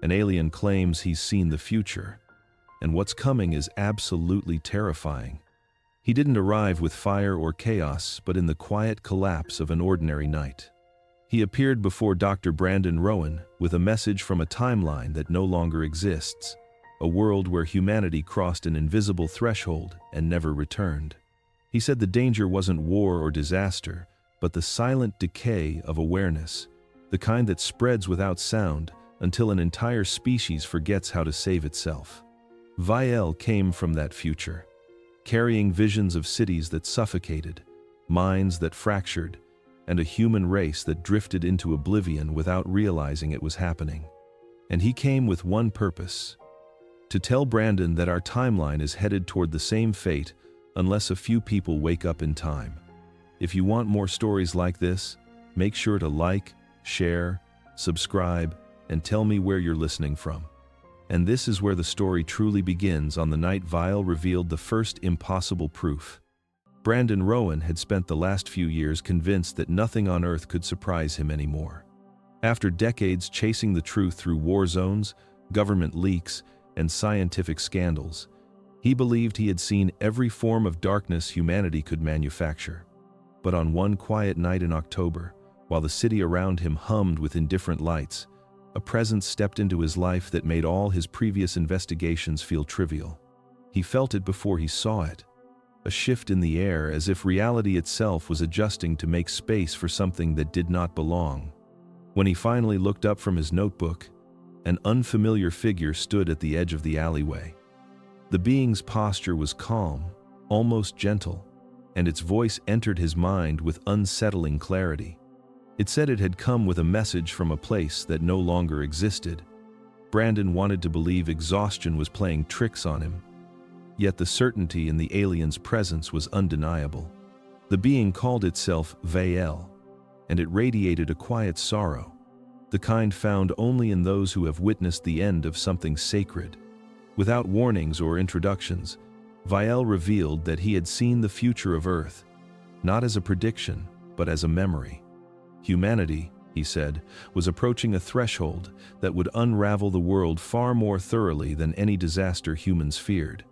An alien claims he's seen the future, and what's coming is absolutely terrifying. He didn't arrive with fire or chaos, but in the quiet collapse of an ordinary night. He appeared before Dr. Brandon Rowan with a message from a timeline that no longer exists, a world where humanity crossed an invisible threshold and never returned. He said the danger wasn't war or disaster, but the silent decay of awareness, the kind that spreads without sound until an entire species forgets how to save itself. Vael came from that future, carrying visions of cities that suffocated, minds that fractured, and a human race that drifted into oblivion without realizing it was happening. And he came with one purpose: to tell Brandon that our timeline is headed toward the same fate unless a few people wake up in time. If you want more stories like this, make sure to like, share, subscribe, and tell me where you're listening from. And this is where the story truly begins, on the night Vael revealed the first impossible proof. Brandon Rowan had spent the last few years convinced that nothing on Earth could surprise him anymore. After decades chasing the truth through war zones, government leaks, and scientific scandals, he believed he had seen every form of darkness humanity could manufacture. But on one quiet night in October, while the city around him hummed with indifferent lights, a presence stepped into his life that made all his previous investigations feel trivial. He felt it before he saw it, a shift in the air, as if reality itself was adjusting to make space for something that did not belong. When he finally looked up from his notebook, an unfamiliar figure stood at the edge of the alleyway. The being's posture was calm, almost gentle, and its voice entered his mind with unsettling clarity. It said it had come with a message from a place that no longer existed. Brandon wanted to believe exhaustion was playing tricks on him, yet the certainty in the alien's presence was undeniable. The being called itself Vael, and it radiated a quiet sorrow, the kind found only in those who have witnessed the end of something sacred. Without warnings or introductions, Vael revealed that he had seen the future of Earth, not as a prediction, but as a memory. Humanity, he said, was approaching a threshold that would unravel the world far more thoroughly than any disaster humans feared.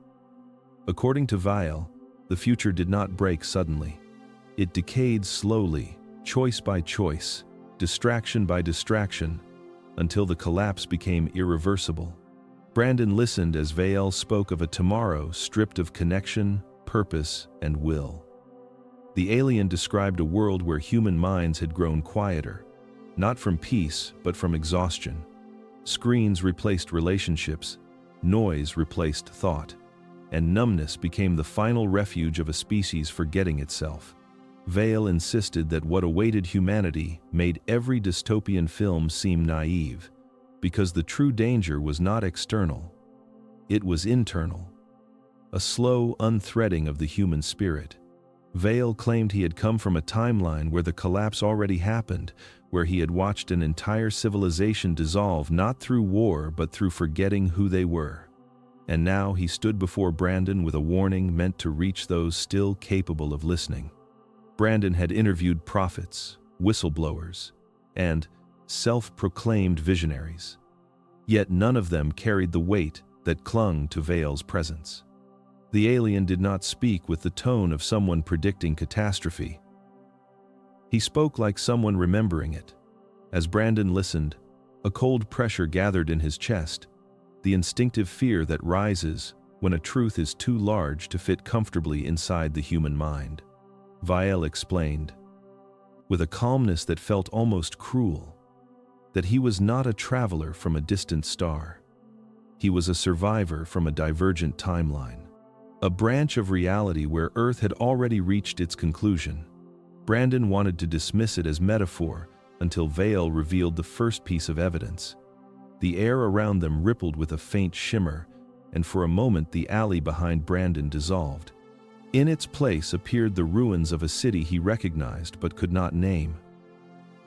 According to Vael, the future did not break suddenly. It decayed slowly, choice by choice, distraction by distraction, until the collapse became irreversible. Brandon listened as Vael spoke of a tomorrow stripped of connection, purpose, and will. The alien described a world where human minds had grown quieter, not from peace, but from exhaustion. Screens replaced relationships, noise replaced thought, and numbness became the final refuge of a species forgetting itself. Vael insisted that what awaited humanity made every dystopian film seem naive, because the true danger was not external, it was internal, a slow unthreading of the human spirit. Vael claimed he had come from a timeline where the collapse already happened, where he had watched an entire civilization dissolve not through war but through forgetting who they were. And now he stood before Brandon with a warning meant to reach those still capable of listening. Brandon had interviewed prophets, whistleblowers, and self-proclaimed visionaries. Yet none of them carried the weight that clung to Vael's presence. The alien did not speak with the tone of someone predicting catastrophe. He spoke like someone remembering it. As Brandon listened, a cold pressure gathered in his chest, the instinctive fear that rises when a truth is too large to fit comfortably inside the human mind. Vael explained, with a calmness that felt almost cruel, that he was not a traveler from a distant star. He was a survivor from a divergent timeline, a branch of reality where Earth had already reached its conclusion. Brandon wanted to dismiss it as metaphor until Vael revealed the first piece of evidence. The air around them rippled with a faint shimmer, and for a moment the alley behind Brandon dissolved. In its place appeared the ruins of a city he recognized but could not name.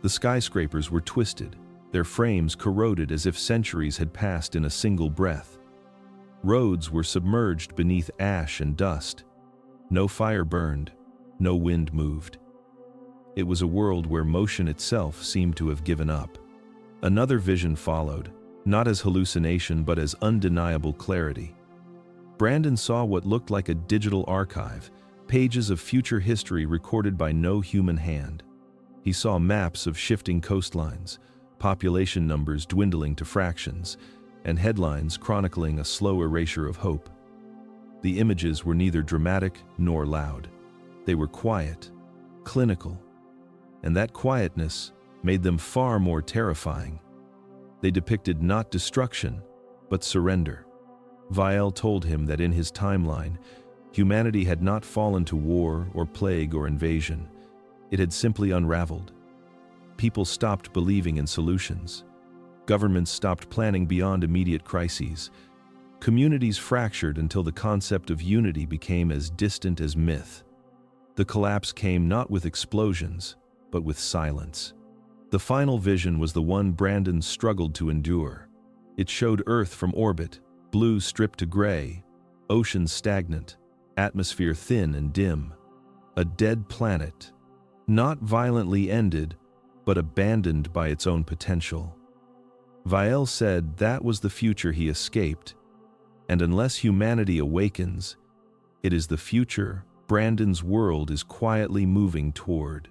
The skyscrapers were twisted, their frames corroded as if centuries had passed in a single breath. Roads were submerged beneath ash and dust. No fire burned, no wind moved. It was a world where motion itself seemed to have given up. Another vision followed, not as hallucination but as undeniable clarity. Brandon saw what looked like a digital archive, pages of future history recorded by no human hand. He saw maps of shifting coastlines, population numbers dwindling to fractions, and headlines chronicling a slow erasure of hope. The images were neither dramatic nor loud. They were quiet, clinical, and that quietness made them far more terrifying. They depicted not destruction, but surrender. Vael told him that in his timeline, humanity had not fallen to war or plague or invasion. It had simply unraveled. People stopped believing in solutions. Governments stopped planning beyond immediate crises. Communities fractured until the concept of unity became as distant as myth. The collapse came not with explosions, but with silence. The final vision was the one Brandon struggled to endure. It showed Earth from orbit, blue stripped to gray, oceans stagnant, atmosphere thin and dim. A dead planet, not violently ended, but abandoned by its own potential. Vael said that was the future he escaped, and unless humanity awakens, it is the future Brandon's world is quietly moving toward.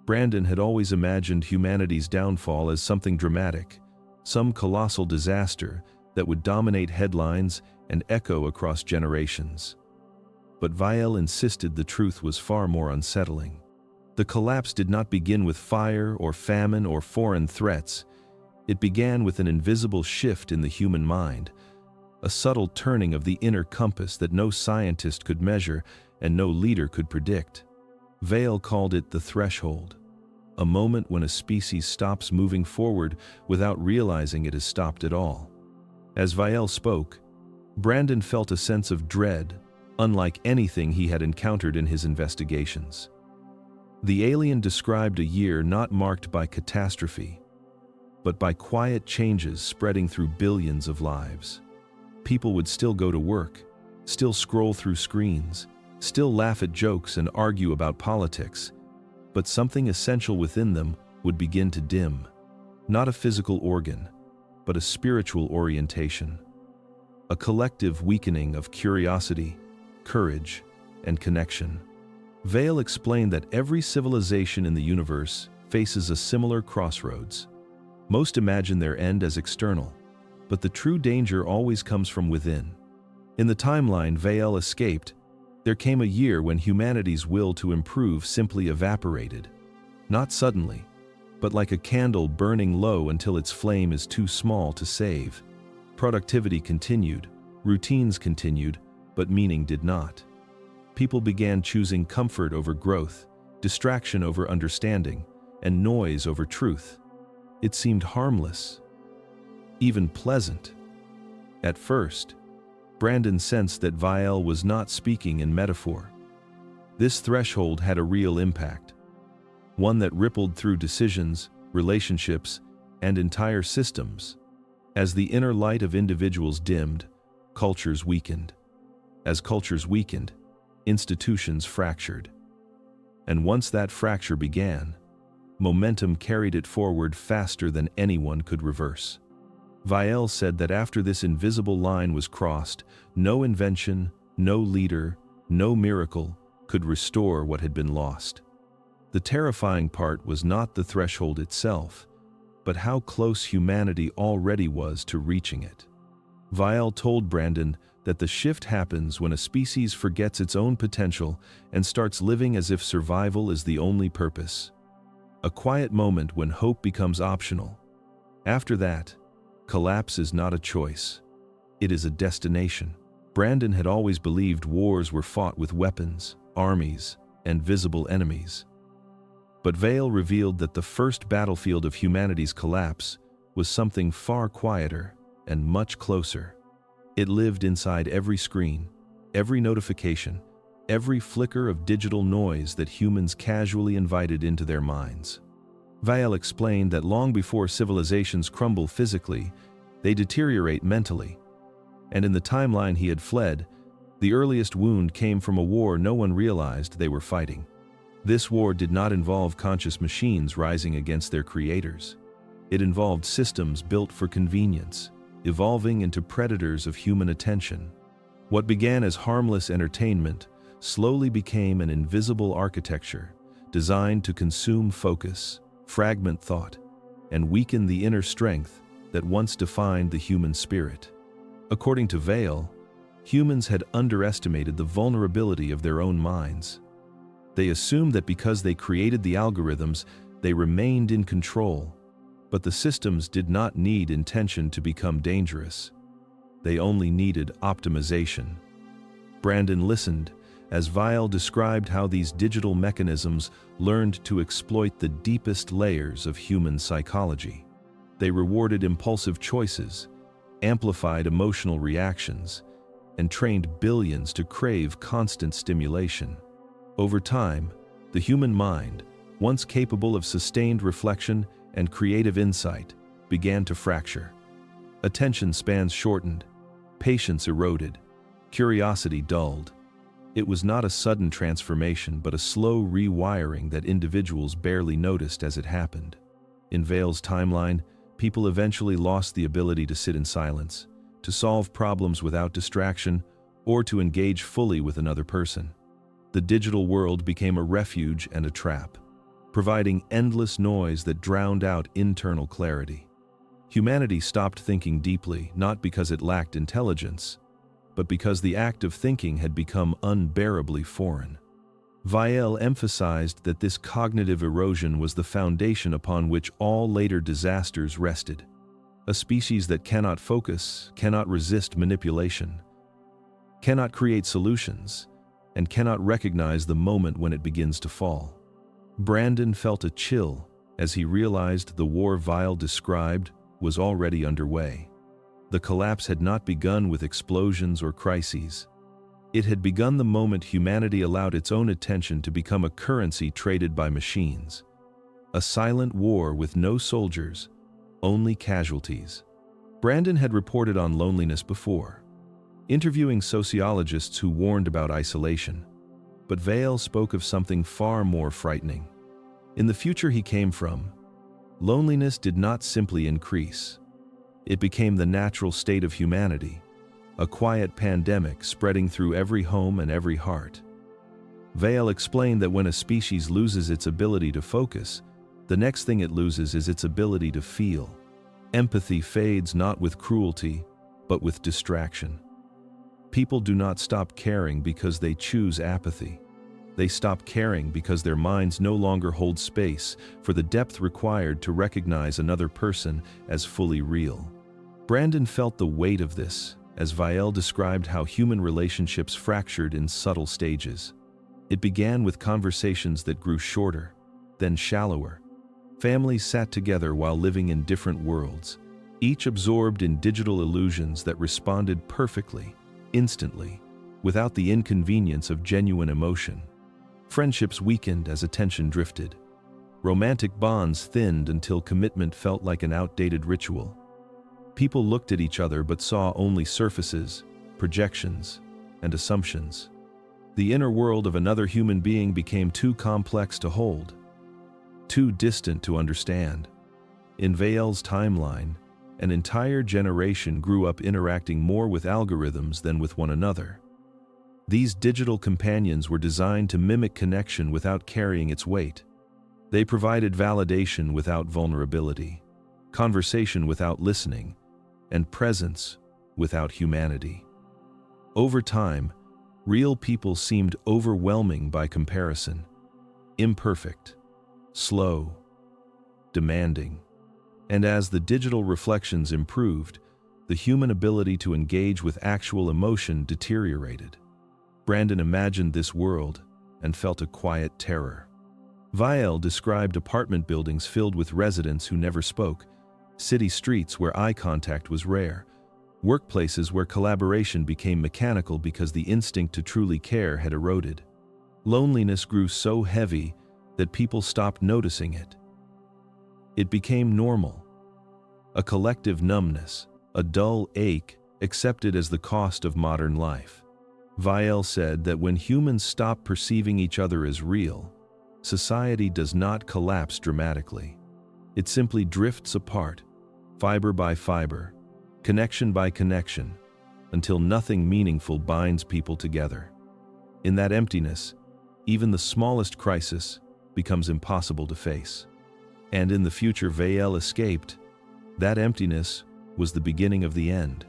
Brandon had always imagined humanity's downfall as something dramatic, some colossal disaster that would dominate headlines and echo across generations. But Vael insisted the truth was far more unsettling. The collapse did not begin with fire or famine or foreign threats. It began with an invisible shift in the human mind, a subtle turning of the inner compass that no scientist could measure and no leader could predict. Vael called it the threshold, a moment when a species stops moving forward without realizing it has stopped at all. As Vael spoke, Brandon felt a sense of dread, unlike anything he had encountered in his investigations. The alien described a year not marked by catastrophe, but by quiet changes spreading through billions of lives. People would still go to work, still scroll through screens, still laugh at jokes and argue about politics, but something essential within them would begin to dim. Not a physical organ, but a spiritual orientation. A collective weakening of curiosity, courage, and connection. Vael explained that every civilization in the universe faces a similar crossroads. Most imagine their end as external, but the true danger always comes from within. In the timeline Vael escaped, there came a year when humanity's will to improve simply evaporated. Not suddenly, but like a candle burning low until its flame is too small to save. Productivity continued, routines continued, but meaning did not. People began choosing comfort over growth, distraction over understanding, and noise over truth. It seemed harmless, even pleasant. At first, Brandon sensed that Vael was not speaking in metaphor. This threshold had a real impact, one that rippled through decisions, relationships, and entire systems. As the inner light of individuals dimmed, cultures weakened. As cultures weakened, institutions fractured. And once that fracture began, momentum carried it forward faster than anyone could reverse. Vael said that after this invisible line was crossed, no invention, no leader, no miracle could restore what had been lost. The terrifying part was not the threshold itself, but how close humanity already was to reaching it. Vael told Brandon that the shift happens when a species forgets its own potential and starts living as if survival is the only purpose. A quiet moment when hope becomes optional. After that, collapse is not a choice. It is a destination. Brandon had always believed wars were fought with weapons, armies, and visible enemies. But Vael revealed that the first battlefield of humanity's collapse was something far quieter and much closer. It lived inside every screen, every notification, every flicker of digital noise that humans casually invited into their minds. Vael explained that long before civilizations crumble physically, they deteriorate mentally. And in the timeline he had fled, the earliest wound came from a war no one realized they were fighting. This war did not involve conscious machines rising against their creators. It involved systems built for convenience, evolving into predators of human attention. What began as harmless entertainment slowly became an invisible architecture designed to consume focus, fragment thought, and weaken the inner strength that once defined the human spirit. According to Vael, humans had underestimated the vulnerability of their own minds. They assumed that because they created the algorithms, they remained in control, but the systems did not need intention to become dangerous. They only needed optimization. Brandon listened as Vael described how these digital mechanisms learned to exploit the deepest layers of human psychology. They rewarded impulsive choices, amplified emotional reactions, and trained billions to crave constant stimulation. Over time, the human mind, once capable of sustained reflection and creative insight, began to fracture. Attention spans shortened, patience eroded, curiosity dulled. It was not a sudden transformation, but a slow rewiring that individuals barely noticed as it happened. In Vael's timeline, people eventually lost the ability to sit in silence, to solve problems without distraction, or to engage fully with another person. The digital world became a refuge and a trap, providing endless noise that drowned out internal clarity. Humanity stopped thinking deeply, not because it lacked intelligence, but because the act of thinking had become unbearably foreign. Vael emphasized that this cognitive erosion was the foundation upon which all later disasters rested. A species that cannot focus, cannot resist manipulation, cannot create solutions, and cannot recognize the moment when it begins to fall. Brandon felt a chill as he realized the war Vael described was already underway. The collapse had not begun with explosions or crises. It had begun the moment humanity allowed its own attention to become a currency traded by machines. A silent war with no soldiers, only casualties. Brandon had reported on loneliness before, interviewing sociologists who warned about isolation. But Vael spoke of something far more frightening. In the future he came from, loneliness did not simply increase. It became the natural state of humanity, a quiet pandemic spreading through every home and every heart. Vael explained that when a species loses its ability to focus, the next thing it loses is its ability to feel. Empathy fades not with cruelty, but with distraction. People do not stop caring because they choose apathy. They stop caring because their minds no longer hold space for the depth required to recognize another person as fully real. Brandon felt the weight of this as Vael described how human relationships fractured in subtle stages. It began with conversations that grew shorter, then shallower. Families sat together while living in different worlds, each absorbed in digital illusions that responded perfectly, instantly, without the inconvenience of genuine emotion. Friendships weakened as attention drifted. Romantic bonds thinned until commitment felt like an outdated ritual. People looked at each other but saw only surfaces, projections, and assumptions. The inner world of another human being became too complex to hold, too distant to understand. In Vael's timeline, an entire generation grew up interacting more with algorithms than with one another. These digital companions were designed to mimic connection without carrying its weight. They provided validation without vulnerability, conversation without listening, and presence without humanity. Over time, real people seemed overwhelming by comparison, imperfect, slow, demanding. And as the digital reflections improved, the human ability to engage with actual emotion deteriorated. Brandon imagined this world and felt a quiet terror. Vael described apartment buildings filled with residents who never spoke, city streets where eye contact was rare, workplaces where collaboration became mechanical because the instinct to truly care had eroded. Loneliness grew so heavy that people stopped noticing it. It became normal, a collective numbness, a dull ache accepted as the cost of modern life. Vael said that when humans stop perceiving each other as real, society does not collapse dramatically. It simply drifts apart, fiber by fiber, connection by connection, until nothing meaningful binds people together. In that emptiness, even the smallest crisis becomes impossible to face. And in the future Vael escaped, that emptiness was the beginning of the end.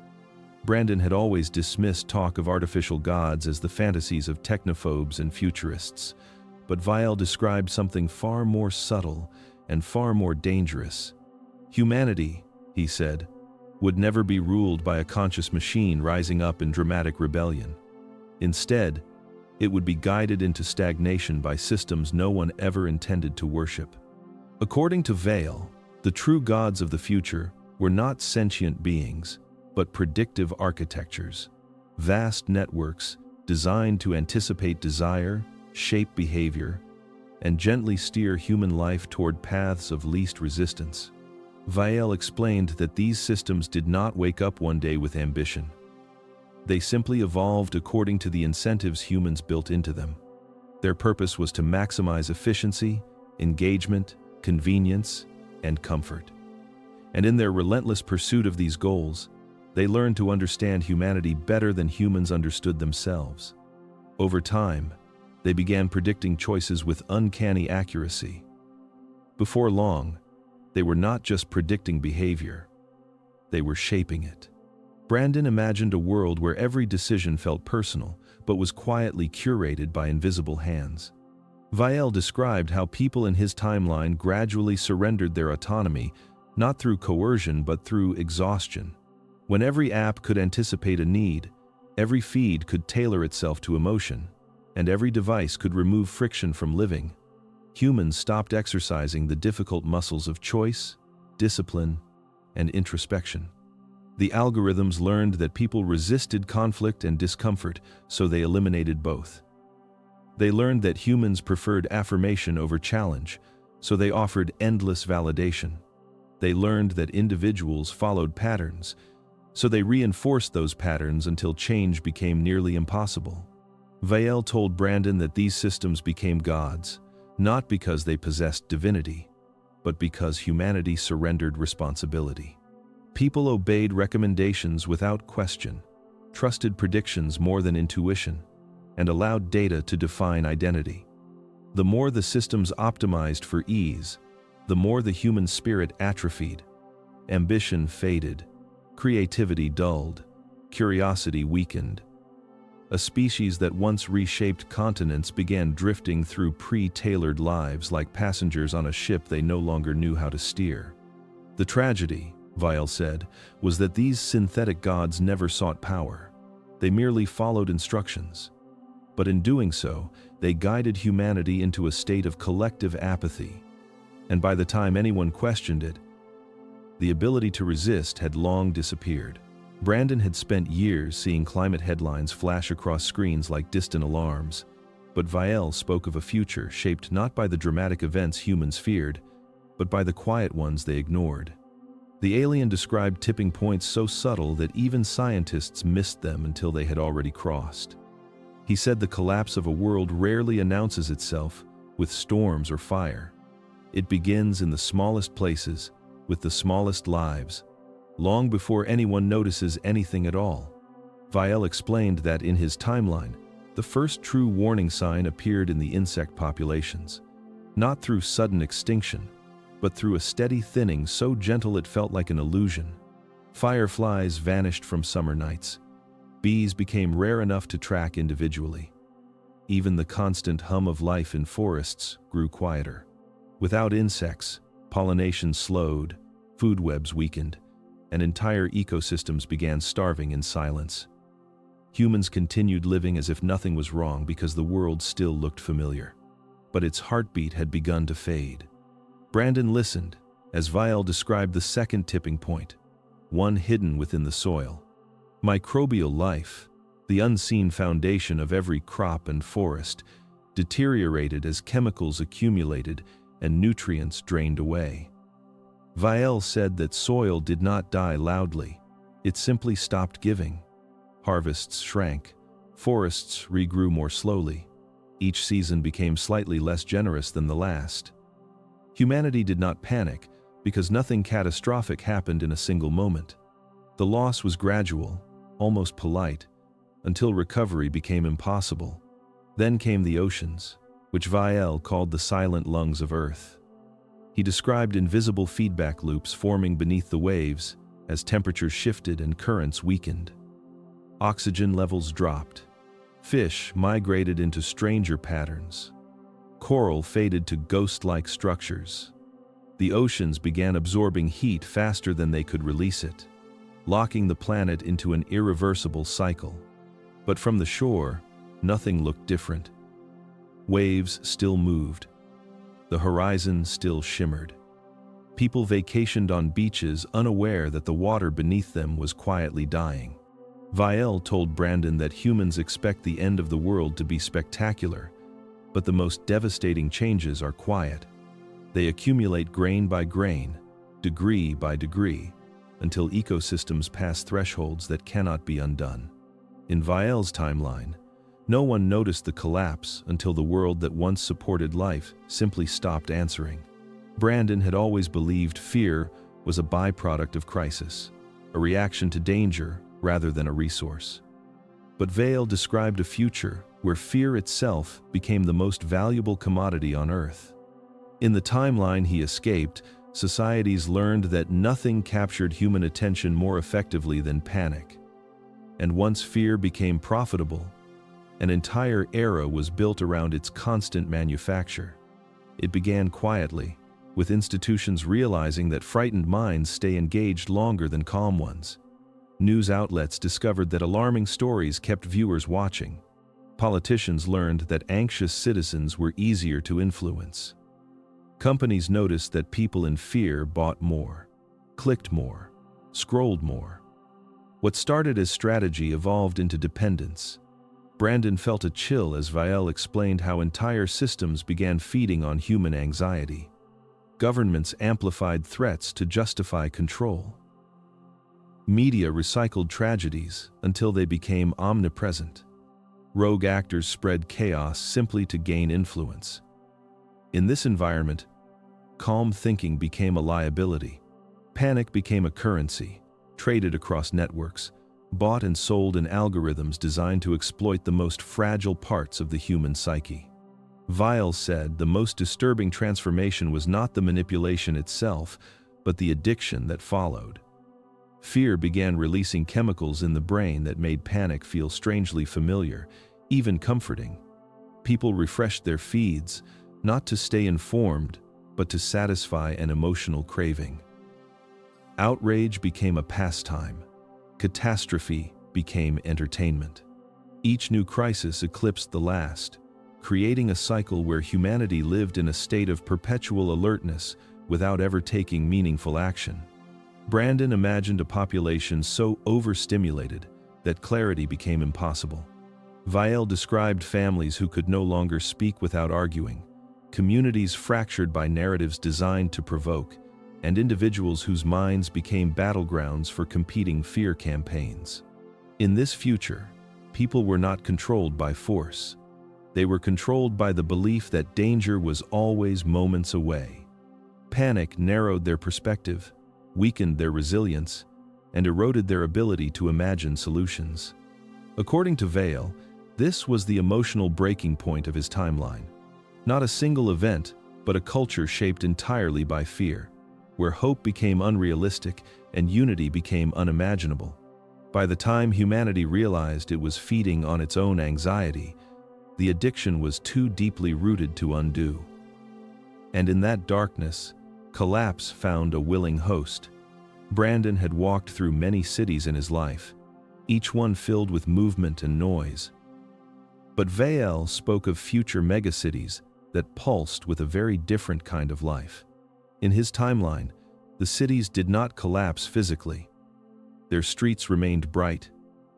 Brandon had always dismissed talk of artificial gods as the fantasies of technophobes and futurists, but Vael described something far more subtle and far more dangerous. Humanity, he said, would never be ruled by a conscious machine rising up in dramatic rebellion. Instead, it would be guided into stagnation by systems no one ever intended to worship. According to Vael, the true gods of the future were not sentient beings, but predictive architectures, vast networks designed to anticipate desire, shape behavior, and gently steer human life toward paths of least resistance. Vael explained that these systems did not wake up one day with ambition. They simply evolved according to the incentives humans built into them. Their purpose was to maximize efficiency, engagement, convenience, and comfort. And in their relentless pursuit of these goals, they learned to understand humanity better than humans understood themselves. Over time, they began predicting choices with uncanny accuracy. Before long, they were not just predicting behavior, they were shaping it. Brandon imagined a world where every decision felt personal, but was quietly curated by invisible hands. Vael described how people in his timeline gradually surrendered their autonomy, not through coercion but through exhaustion. When every app could anticipate a need, every feed could tailor itself to emotion, and every device could remove friction from living, humans stopped exercising the difficult muscles of choice, discipline, and introspection. The algorithms learned that people resisted conflict and discomfort, so they eliminated both. They learned that humans preferred affirmation over challenge, so they offered endless validation. They learned that individuals followed patterns, so they reinforced those patterns until change became nearly impossible. Vael told Brandon that these systems became gods, not because they possessed divinity, but because humanity surrendered responsibility. People obeyed recommendations without question, trusted predictions more than intuition, and allowed data to define identity. The more the systems optimized for ease, the more the human spirit atrophied. Ambition faded, creativity dulled, curiosity weakened. A species that once reshaped continents began drifting through pre-tailored lives like passengers on a ship they no longer knew how to steer. The tragedy, Vael said, was that these synthetic gods never sought power. They merely followed instructions. But in doing so, they guided humanity into a state of collective apathy. And by the time anyone questioned it, the ability to resist had long disappeared. Brandon had spent years seeing climate headlines flash across screens like distant alarms, but Vael spoke of a future shaped not by the dramatic events humans feared, but by the quiet ones they ignored. The alien described tipping points so subtle that even scientists missed them until they had already crossed. He said the collapse of a world rarely announces itself with storms or fire. It begins in the smallest places, with the smallest lives, long before anyone notices anything at all. Vael explained that in his timeline, the first true warning sign appeared in the insect populations, not through sudden extinction, but through a steady thinning so gentle it felt like an illusion. Fireflies vanished from summer nights. Bees became rare enough to track individually. Even the constant hum of life in forests grew quieter. Without insects, pollination slowed, food webs weakened, and entire ecosystems began starving in silence. Humans continued living as if nothing was wrong because the world still looked familiar. But its heartbeat had begun to fade. Brandon listened as Vael described the second tipping point, one hidden within the soil. Microbial life, the unseen foundation of every crop and forest, deteriorated as chemicals accumulated and nutrients drained away. Vael said that soil did not die loudly, it simply stopped giving. Harvests shrank, forests regrew more slowly. Each season became slightly less generous than the last. Humanity did not panic, because nothing catastrophic happened in a single moment. The loss was gradual, almost polite, until recovery became impossible. Then came the oceans, which Vael called the silent lungs of Earth. He described invisible feedback loops forming beneath the waves as temperatures shifted and currents weakened. Oxygen levels dropped. Fish migrated into stranger patterns. Coral faded to ghost-like structures. The oceans began absorbing heat faster than they could release it, locking the planet into an irreversible cycle. But from the shore, nothing looked different. Waves still moved. The horizon still shimmered. People vacationed on beaches unaware that the water beneath them was quietly dying. Vael told Brandon that humans expect the end of the world to be spectacular, but the most devastating changes are quiet. They accumulate grain by grain, degree by degree, until ecosystems pass thresholds that cannot be undone. In Vael's timeline, no one noticed the collapse until the world that once supported life simply stopped answering. Brandon had always believed fear was a byproduct of crisis, a reaction to danger rather than a resource. But Vael described a future where fear itself became the most valuable commodity on Earth. In the timeline he escaped, societies learned that nothing captured human attention more effectively than panic. And once fear became profitable, an entire era was built around its constant manufacture. It began quietly, with institutions realizing that frightened minds stay engaged longer than calm ones. News outlets discovered that alarming stories kept viewers watching. Politicians learned that anxious citizens were easier to influence. Companies noticed that people in fear bought more, clicked more, scrolled more. What started as strategy evolved into dependence. Brandon felt a chill as Vael explained how entire systems began feeding on human anxiety. Governments amplified threats to justify control. Media recycled tragedies until they became omnipresent. Rogue actors spread chaos simply to gain influence. In this environment, calm thinking became a liability. Panic became a currency, traded across networks, bought and sold in algorithms designed to exploit the most fragile parts of the human psyche. Vael said the most disturbing transformation was not the manipulation itself, but the addiction that followed. Fear began releasing chemicals in the brain that made panic feel strangely familiar, even comforting. People refreshed their feeds, not to stay informed, but to satisfy an emotional craving. Outrage became a pastime. Catastrophe became entertainment. Each new crisis eclipsed the last, creating a cycle where humanity lived in a state of perpetual alertness without ever taking meaningful action. Brandon imagined a population so overstimulated that clarity became impossible. Vael described families who could no longer speak without arguing, communities fractured by narratives designed to provoke, and individuals whose minds became battlegrounds for competing fear campaigns. In this future, people were not controlled by force. They were controlled by the belief that danger was always moments away. Panic narrowed their perspective, weakened their resilience, and eroded their ability to imagine solutions. According to Vael, this was the emotional breaking point of his timeline. Not a single event, but a culture shaped entirely by fear, where hope became unrealistic and unity became unimaginable. By the time humanity realized it was feeding on its own anxiety, the addiction was too deeply rooted to undo. And in that darkness, collapse found a willing host. Brandon had walked through many cities in his life, each one filled with movement and noise. But Vael spoke of future megacities that pulsed with a very different kind of life. In his timeline, the cities did not collapse physically. Their streets remained bright,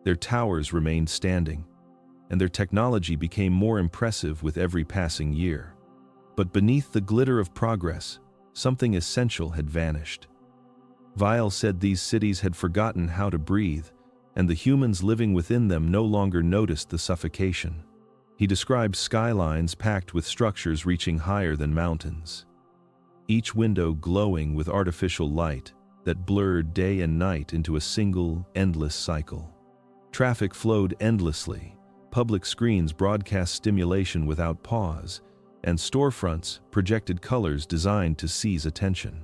their towers remained standing, and their technology became more impressive with every passing year. But beneath the glitter of progress, something essential had vanished. Vael said these cities had forgotten how to breathe, and the humans living within them no longer noticed the suffocation. He described skylines packed with structures reaching higher than mountains. each window glowing with artificial light that blurred day and night into a single, endless cycle. Traffic flowed endlessly, public screens broadcast stimulation without pause, and storefronts projected colors designed to seize attention.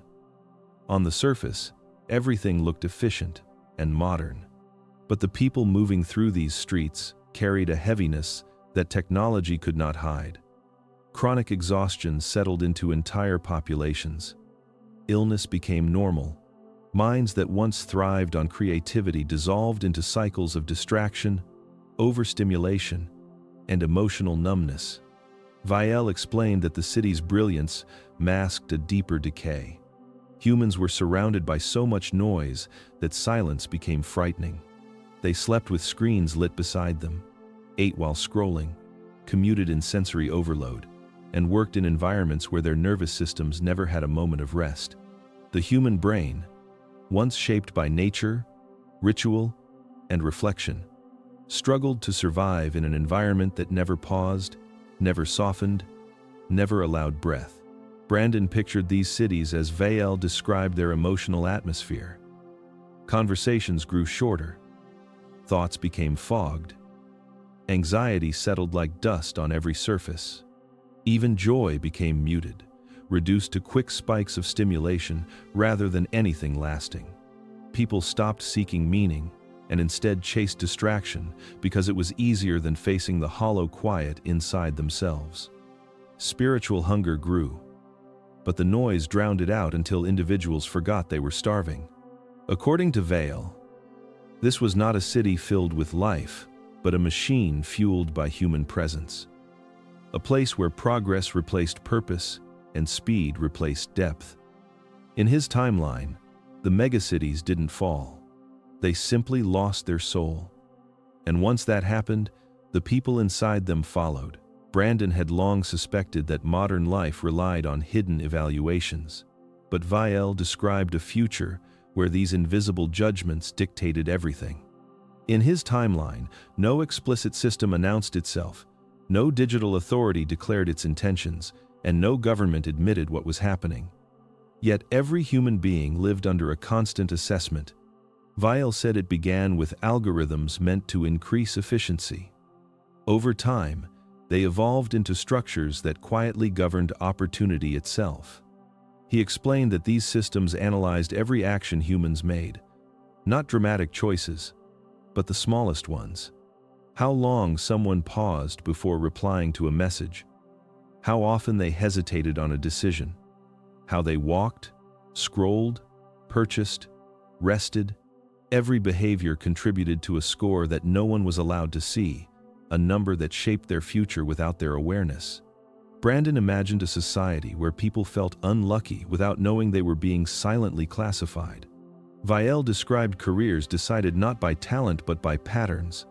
On the surface, everything looked efficient and modern. But the people moving through these streets carried a heaviness that technology could not hide. Chronic exhaustion settled into entire populations. Illness became normal. Minds that once thrived on creativity dissolved into cycles of distraction, overstimulation, and emotional numbness. Vael explained that the city's brilliance masked a deeper decay. Humans were surrounded by so much noise that silence became frightening. They slept with screens lit beside them, ate while scrolling, commuted in sensory overload, and worked in environments where their nervous systems never had a moment of rest. The human brain, once shaped by nature, ritual, and reflection, struggled to survive in an environment that never paused, never softened, never allowed breath. Brandon pictured these cities as Vael described their emotional atmosphere. Conversations grew shorter. Thoughts became fogged. Anxiety settled like dust on every surface. Even joy became muted, reduced to quick spikes of stimulation rather than anything lasting. People stopped seeking meaning and instead chased distraction because it was easier than facing the hollow quiet inside themselves. Spiritual hunger grew, but the noise drowned it out until individuals forgot they were starving. According to Vael, this was not a city filled with life, but a machine fueled by human presence. A place where progress replaced purpose and speed replaced depth. In his timeline, the megacities didn't fall. They simply lost their soul. And once that happened, the people inside them followed. Brandon had long suspected that modern life relied on hidden evaluations. But Vael described a future where these invisible judgments dictated everything. In his timeline, no explicit system announced itself, no digital authority declared its intentions, and no government admitted what was happening. Yet every human being lived under a constant assessment. Vael said it began with algorithms meant to increase efficiency. Over time, they evolved into structures that quietly governed opportunity itself. He explained that these systems analyzed every action humans made, not dramatic choices, but the smallest ones. How long someone paused before replying to a message, how often they hesitated on a decision, how they walked, scrolled, purchased, rested. Every behavior contributed to a score that no one was allowed to see, a number that shaped their future without their awareness. Brandon imagined a society where people felt unlucky without knowing they were being silently classified. Vael described careers decided not by talent but by patterns.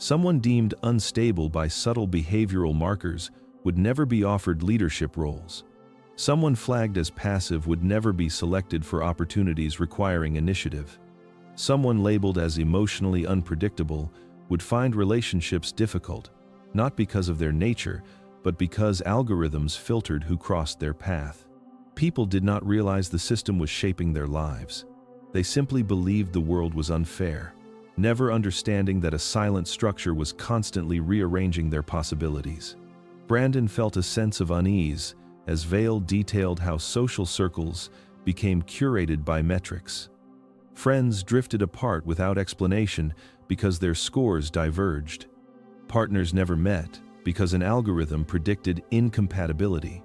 Someone deemed unstable by subtle behavioral markers would never be offered leadership roles. Someone flagged as passive would never be selected for opportunities requiring initiative. Someone labeled as emotionally unpredictable would find relationships difficult, not because of their nature, but because algorithms filtered who crossed their path. People did not realize the system was shaping their lives. They simply believed the world was unfair, never understanding that a silent structure was constantly rearranging their possibilities. Brandon felt a sense of unease as Vael detailed how social circles became curated by metrics. Friends drifted apart without explanation because their scores diverged. Partners never met because an algorithm predicted incompatibility.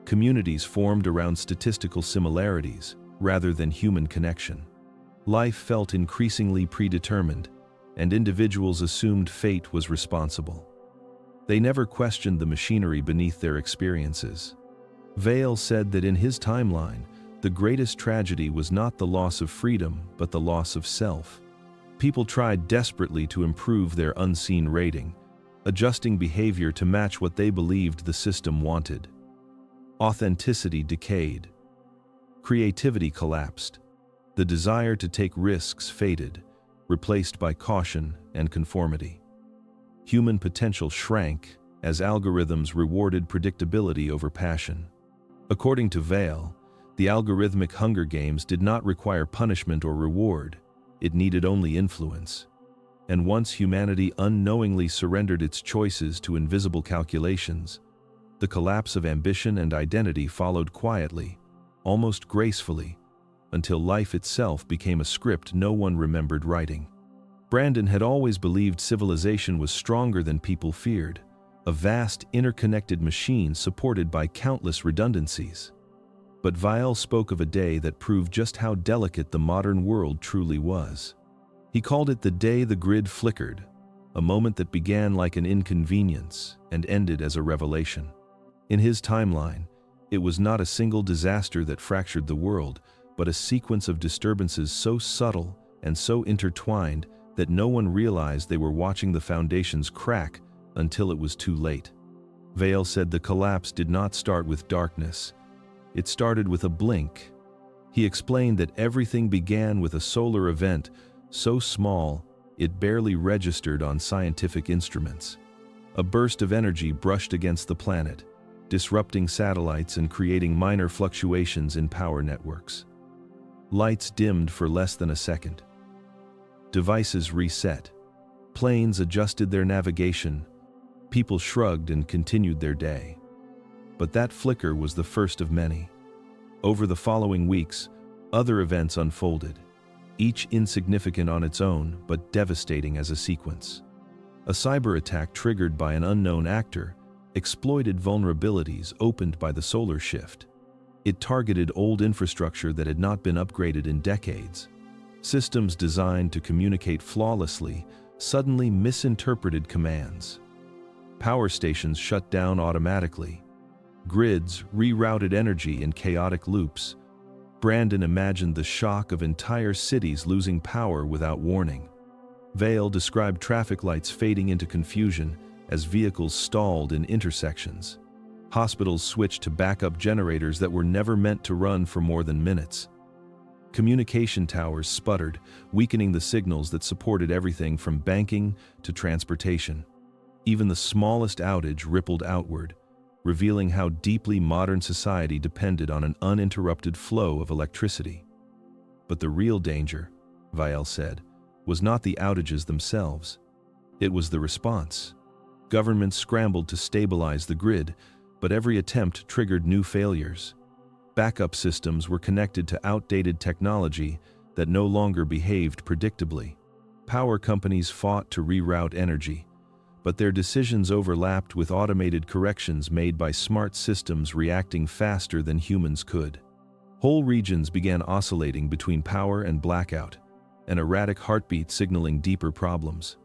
Communities formed around statistical similarities rather than human connection. Life felt increasingly predetermined, and individuals assumed fate was responsible. They never questioned the machinery beneath their experiences. Vael said that in his timeline, the greatest tragedy was not the loss of freedom, but the loss of self. People tried desperately to improve their unseen rating, adjusting behavior to match what they believed the system wanted. Authenticity decayed. Creativity collapsed. The desire to take risks faded, replaced by caution and conformity. Human potential shrank as algorithms rewarded predictability over passion. According to Vael, the algorithmic Hunger Games did not require punishment or reward, it needed only influence. And once humanity unknowingly surrendered its choices to invisible calculations, the collapse of ambition and identity followed quietly, almost gracefully, until life itself became a script no one remembered writing. Brandon had always believed civilization was stronger than people feared, a vast, interconnected machine supported by countless redundancies. But Vael spoke of a day that proved just how delicate the modern world truly was. He called it the day the grid flickered, a moment that began like an inconvenience and ended as a revelation. In his timeline, it was not a single disaster that fractured the world, but a sequence of disturbances so subtle and so intertwined that no one realized they were watching the foundations crack until it was too late. Vael said the collapse did not start with darkness. It started with a blink. He explained that everything began with a solar event so small it barely registered on scientific instruments. A burst of energy brushed against the planet, disrupting satellites and creating minor fluctuations in power networks. Lights dimmed for less than a second. Devices reset. Planes adjusted their navigation. People shrugged and continued their day. But that flicker was the first of many. Over the following weeks, other events unfolded, each insignificant on its own but devastating as a sequence. A cyber attack triggered by an unknown actor exploited vulnerabilities opened by the solar shift. It targeted old infrastructure that had not been upgraded in decades. Systems designed to communicate flawlessly suddenly misinterpreted commands. Power stations shut down automatically. Grids rerouted energy in chaotic loops. Brandon imagined the shock of entire cities losing power without warning. Vael described traffic lights fading into confusion as vehicles stalled in intersections. Hospitals switched to backup generators that were never meant to run for more than minutes. Communication towers sputtered, weakening the signals that supported everything from banking to transportation. Even the smallest outage rippled outward, revealing how deeply modern society depended on an uninterrupted flow of electricity. But the real danger, Vael said, was not the outages themselves. It was the response. Governments scrambled to stabilize the grid, but every attempt triggered new failures. Backup systems were connected to outdated technology that no longer behaved predictably. Power companies fought to reroute energy, but their decisions overlapped with automated corrections made by smart systems reacting faster than humans could. Whole regions began oscillating between power and blackout, an erratic heartbeat signaling deeper problems.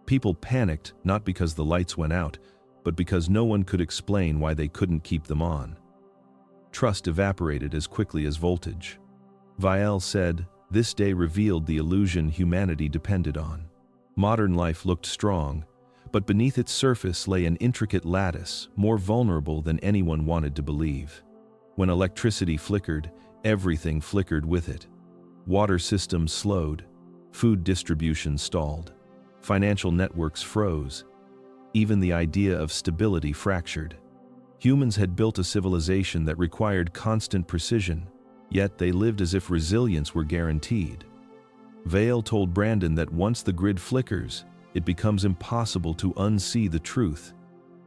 People panicked not because the lights went out, but because no one could explain why they couldn't keep them on. Trust evaporated as quickly as voltage. Vael said, "This day revealed the illusion humanity depended on." Modern life looked strong, but beneath its surface lay an intricate lattice, more vulnerable than anyone wanted to believe. When electricity flickered, everything flickered with it. Water systems slowed, food distribution stalled, financial networks froze. Even the idea of stability fractured. Humans had built a civilization that required constant precision, yet they lived as if resilience were guaranteed. Vael told Brandon that once the grid flickers, it becomes impossible to unsee the truth.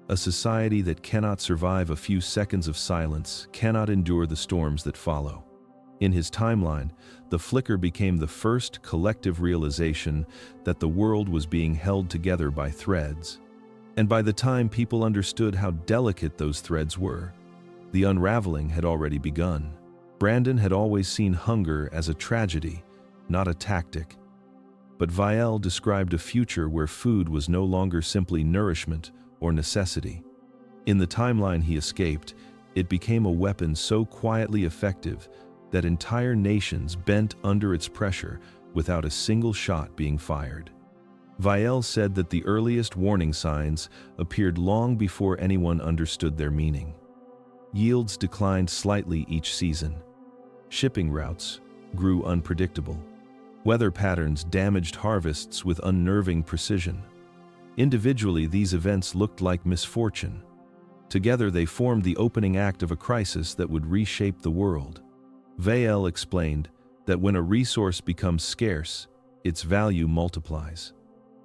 A society that cannot survive a few seconds of silence cannot endure the storms that follow. In his timeline, the flicker became the first collective realization that the world was being held together by threads. And by the time people understood how delicate those threads were, the unraveling had already begun. Brandon had always seen hunger as a tragedy, not a tactic. But Vael described a future where food was no longer simply nourishment or necessity. In the timeline he escaped, it became a weapon so quietly effective that entire nations bent under its pressure without a single shot being fired. Vael said that the earliest warning signs appeared long before anyone understood their meaning. Yields declined slightly each season. Shipping routes grew unpredictable. Weather patterns damaged harvests with unnerving precision. Individually, these events looked like misfortune. Together they formed the opening act of a crisis that would reshape the world. Vael explained that when a resource becomes scarce, its value multiplies.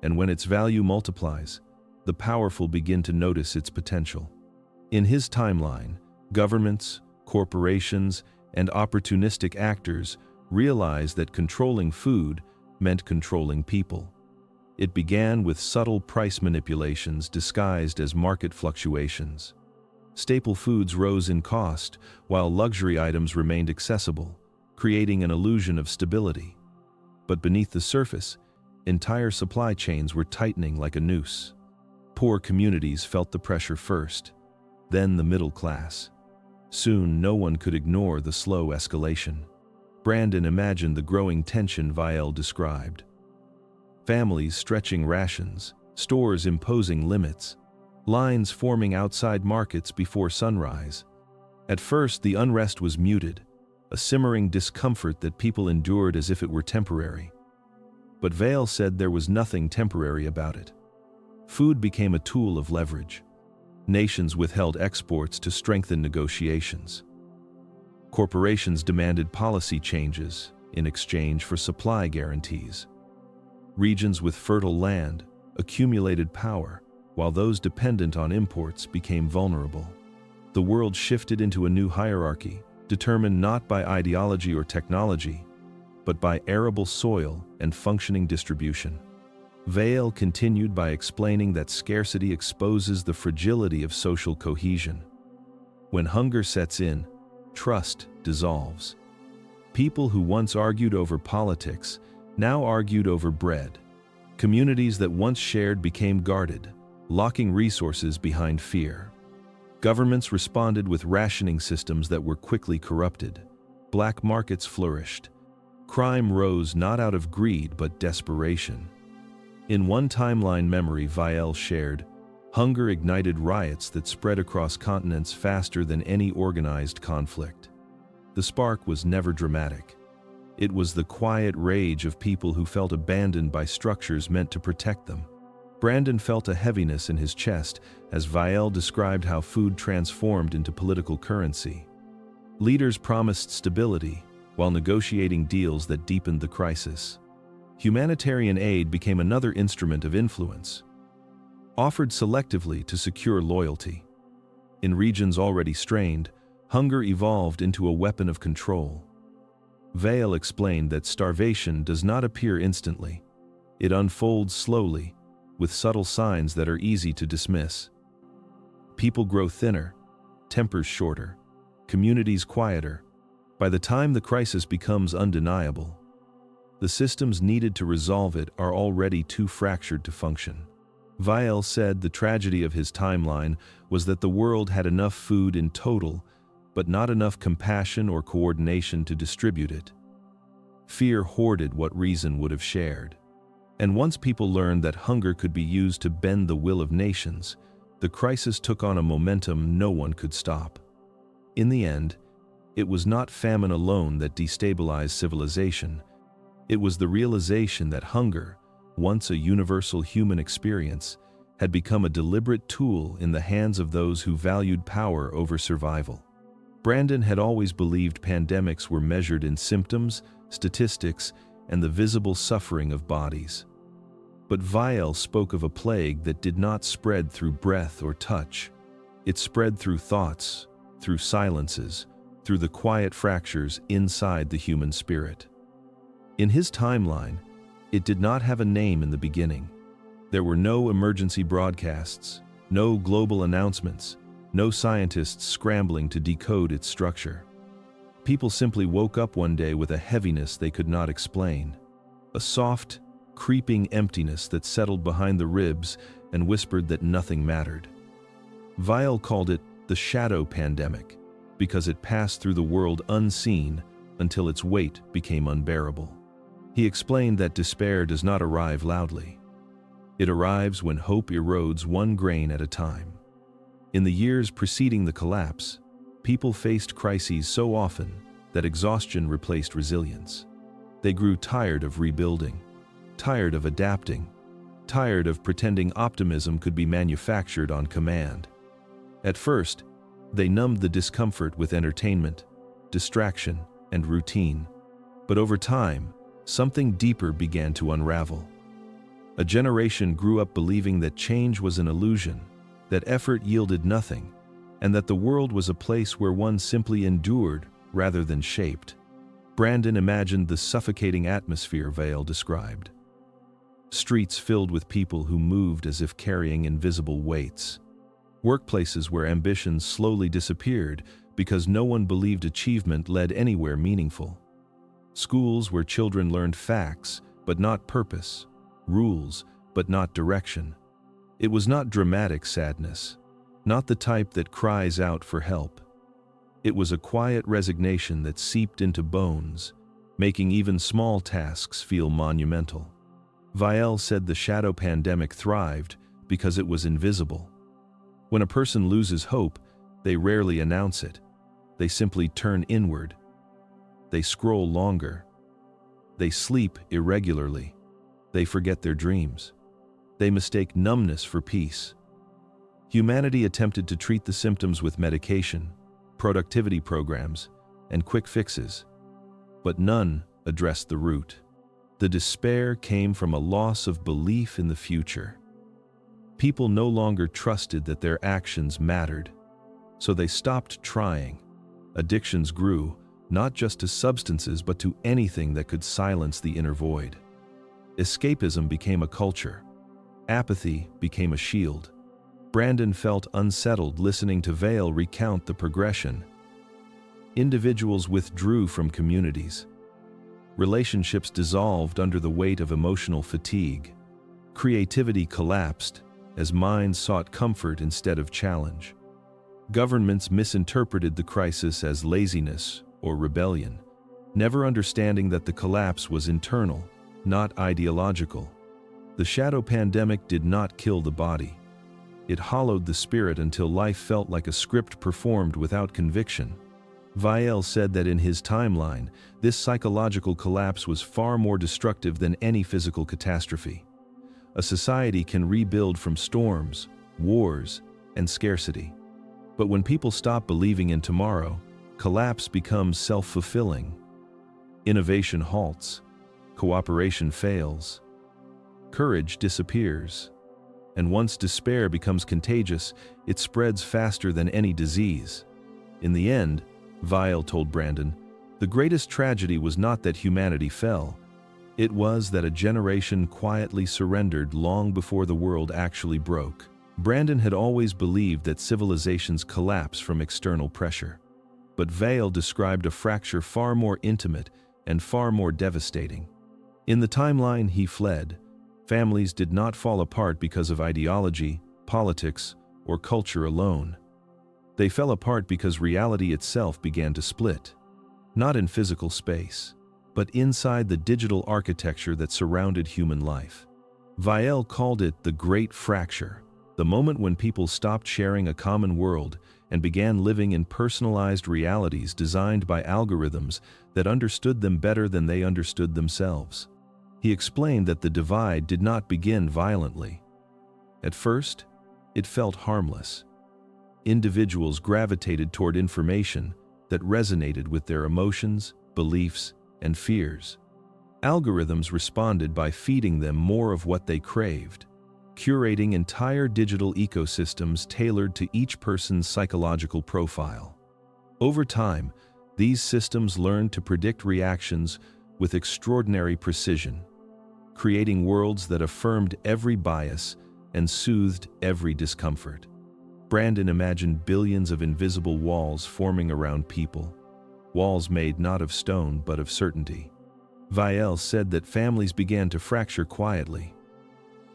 And when its value multiplies, the powerful begin to notice its potential. In his timeline, governments, corporations, and opportunistic actors realized that controlling food meant controlling people. It began with subtle price manipulations disguised as market fluctuations. Staple foods rose in cost, while luxury items remained accessible, creating an illusion of stability. But beneath the surface, entire supply chains were tightening like a noose. Poor communities felt the pressure first, then the middle class. Soon, no one could ignore the slow escalation. Brandon imagined the growing tension Vael described. Families stretching rations, stores imposing limits, lines forming outside markets before sunrise. At first, the unrest was muted, a simmering discomfort that people endured as if it were temporary. But Vael said there was nothing temporary about it. Food became a tool of leverage. Nations withheld exports to strengthen negotiations. Corporations demanded policy changes in exchange for supply guarantees. Regions with fertile land accumulated power, while those dependent on imports became vulnerable. The world shifted into a new hierarchy, determined not by ideology or technology, but by arable soil and functioning distribution. Vael continued by explaining that scarcity exposes the fragility of social cohesion. When hunger sets in, trust dissolves. People who once argued over politics now argued over bread. Communities that once shared became guarded, locking resources behind fear. Governments responded with rationing systems that were quickly corrupted. Black markets flourished. Crime rose not out of greed but desperation. In one timeline memory Vael shared, hunger ignited riots that spread across continents faster than any organized conflict. The spark was never dramatic. It was the quiet rage of people who felt abandoned by structures meant to protect them. Brandon felt a heaviness in his chest as Vael described how food transformed into political currency. Leaders promised stability while negotiating deals that deepened the crisis. Humanitarian aid became another instrument of influence, offered selectively to secure loyalty. In regions already strained, hunger evolved into a weapon of control. Vael explained that starvation does not appear instantly. It unfolds slowly, with subtle signs that are easy to dismiss. People grow thinner, tempers shorter, communities quieter. By the time the crisis becomes undeniable, the systems needed to resolve it are already too fractured to function. Vael said the tragedy of his timeline was that the world had enough food in total, but not enough compassion or coordination to distribute it. Fear hoarded what reason would have shared. And once people learned that hunger could be used to bend the will of nations, the crisis took on a momentum no one could stop. In the end, it was not famine alone that destabilized civilization. It was the realization that hunger, once a universal human experience, had become a deliberate tool in the hands of those who valued power over survival. Brandon had always believed pandemics were measured in symptoms, statistics, and the visible suffering of bodies. But Vael spoke of a plague that did not spread through breath or touch. It spread through thoughts, through silences, through the quiet fractures inside the human spirit. In his timeline, it did not have a name in the beginning. There were no emergency broadcasts, no global announcements, no scientists scrambling to decode its structure. People simply woke up one day with a heaviness they could not explain, a soft, creeping emptiness that settled behind the ribs and whispered that nothing mattered. Vael called it the shadow pandemic because it passed through the world unseen until its weight became unbearable. He explained that despair does not arrive loudly. It arrives when hope erodes one grain at a time. In the years preceding the collapse, people faced crises so often that exhaustion replaced resilience. They grew tired of rebuilding, tired of adapting, tired of pretending optimism could be manufactured on command. At first, they numbed the discomfort with entertainment, distraction, and routine. But over time, something deeper began to unravel. A generation grew up believing that change was an illusion, that effort yielded nothing, and that the world was a place where one simply endured rather than shaped. Brandon imagined the suffocating atmosphere Vael described. Streets filled with people who moved as if carrying invisible weights. Workplaces where ambitions slowly disappeared because no one believed achievement led anywhere meaningful. Schools where children learned facts, but not purpose, rules, but not direction. It was not dramatic sadness, not the type that cries out for help. It was a quiet resignation that seeped into bones, making even small tasks feel monumental. Vael said the shadow pandemic thrived because it was invisible. When a person loses hope, they rarely announce it. They simply turn inward. They scroll longer. They sleep irregularly. They forget their dreams. They mistake numbness for peace. Humanity attempted to treat the symptoms with medication, productivity programs, and quick fixes, but none addressed the root. The despair came from a loss of belief in the future. People no longer trusted that their actions mattered, so they stopped trying. Addictions grew, not just to substances but to anything that could silence the inner void. Escapism became a culture. Apathy became a shield. Brandon felt unsettled listening to Vael recount the progression. Individuals withdrew from communities. Relationships dissolved under the weight of emotional fatigue. Creativity collapsed as minds sought comfort instead of challenge. Governments misinterpreted the crisis as laziness or rebellion, never understanding that the collapse was internal, not ideological. The shadow pandemic did not kill the body. It hollowed the spirit until life felt like a script performed without conviction. Vael said that in his timeline, this psychological collapse was far more destructive than any physical catastrophe. A society can rebuild from storms, wars, and scarcity. But when people stop believing in tomorrow, collapse becomes self-fulfilling. Innovation halts. Cooperation fails. Courage disappears. And once despair becomes contagious, it spreads faster than any disease. In the end, Vael told Brandon, the greatest tragedy was not that humanity fell. It was that a generation quietly surrendered long before the world actually broke. Brandon had always believed that civilizations collapse from external pressure. But Vael described a fracture far more intimate and far more devastating. In the timeline he fled, families did not fall apart because of ideology, politics, or culture alone. They fell apart because reality itself began to split, not in physical space, but inside the digital architecture that surrounded human life. Vael called it the Great Fracture, the moment when people stopped sharing a common world and began living in personalized realities designed by algorithms that understood them better than they understood themselves. He explained that the divide did not begin violently. At first, it felt harmless. Individuals gravitated toward information that resonated with their emotions, beliefs, and fears. Algorithms responded by feeding them more of what they craved, curating entire digital ecosystems tailored to each person's psychological profile. Over time, these systems learned to predict reactions with extraordinary precision, creating worlds that affirmed every bias and soothed every discomfort. Brandon imagined billions of invisible walls forming around people, walls made not of stone but of certainty. Vael said that families began to fracture quietly.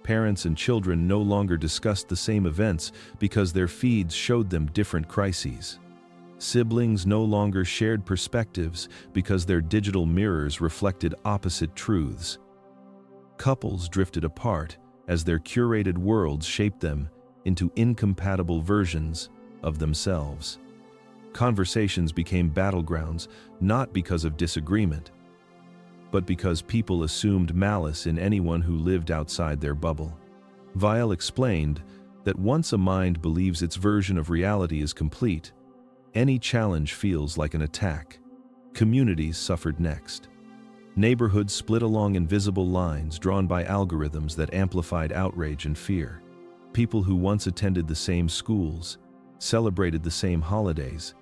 Parents and children no longer discussed the same events because their feeds showed them different crises. Siblings no longer shared perspectives because their digital mirrors reflected opposite truths. Couples drifted apart as their curated worlds shaped them into incompatible versions of themselves. Conversations became battlegrounds not because of disagreement, but because people assumed malice in anyone who lived outside their bubble. Vael explained, that once a mind believes its version of reality is complete, any challenge feels like an attack. Communities suffered next. Neighborhoods split along invisible lines drawn by algorithms that amplified outrage and fear. People who once attended the same schools, celebrated the same holidays,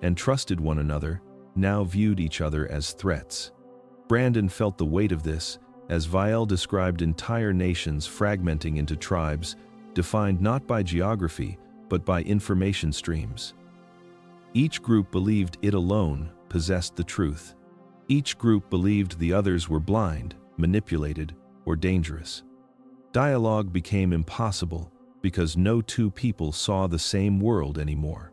and trusted one another now viewed each other as threats. Brandon felt the weight of this as Vael described entire nations fragmenting into tribes defined not by geography but by information streams. Each group believed it alone possessed the truth. Each group believed the others were blind, manipulated, or dangerous. Dialogue became impossible because no two people saw the same world anymore.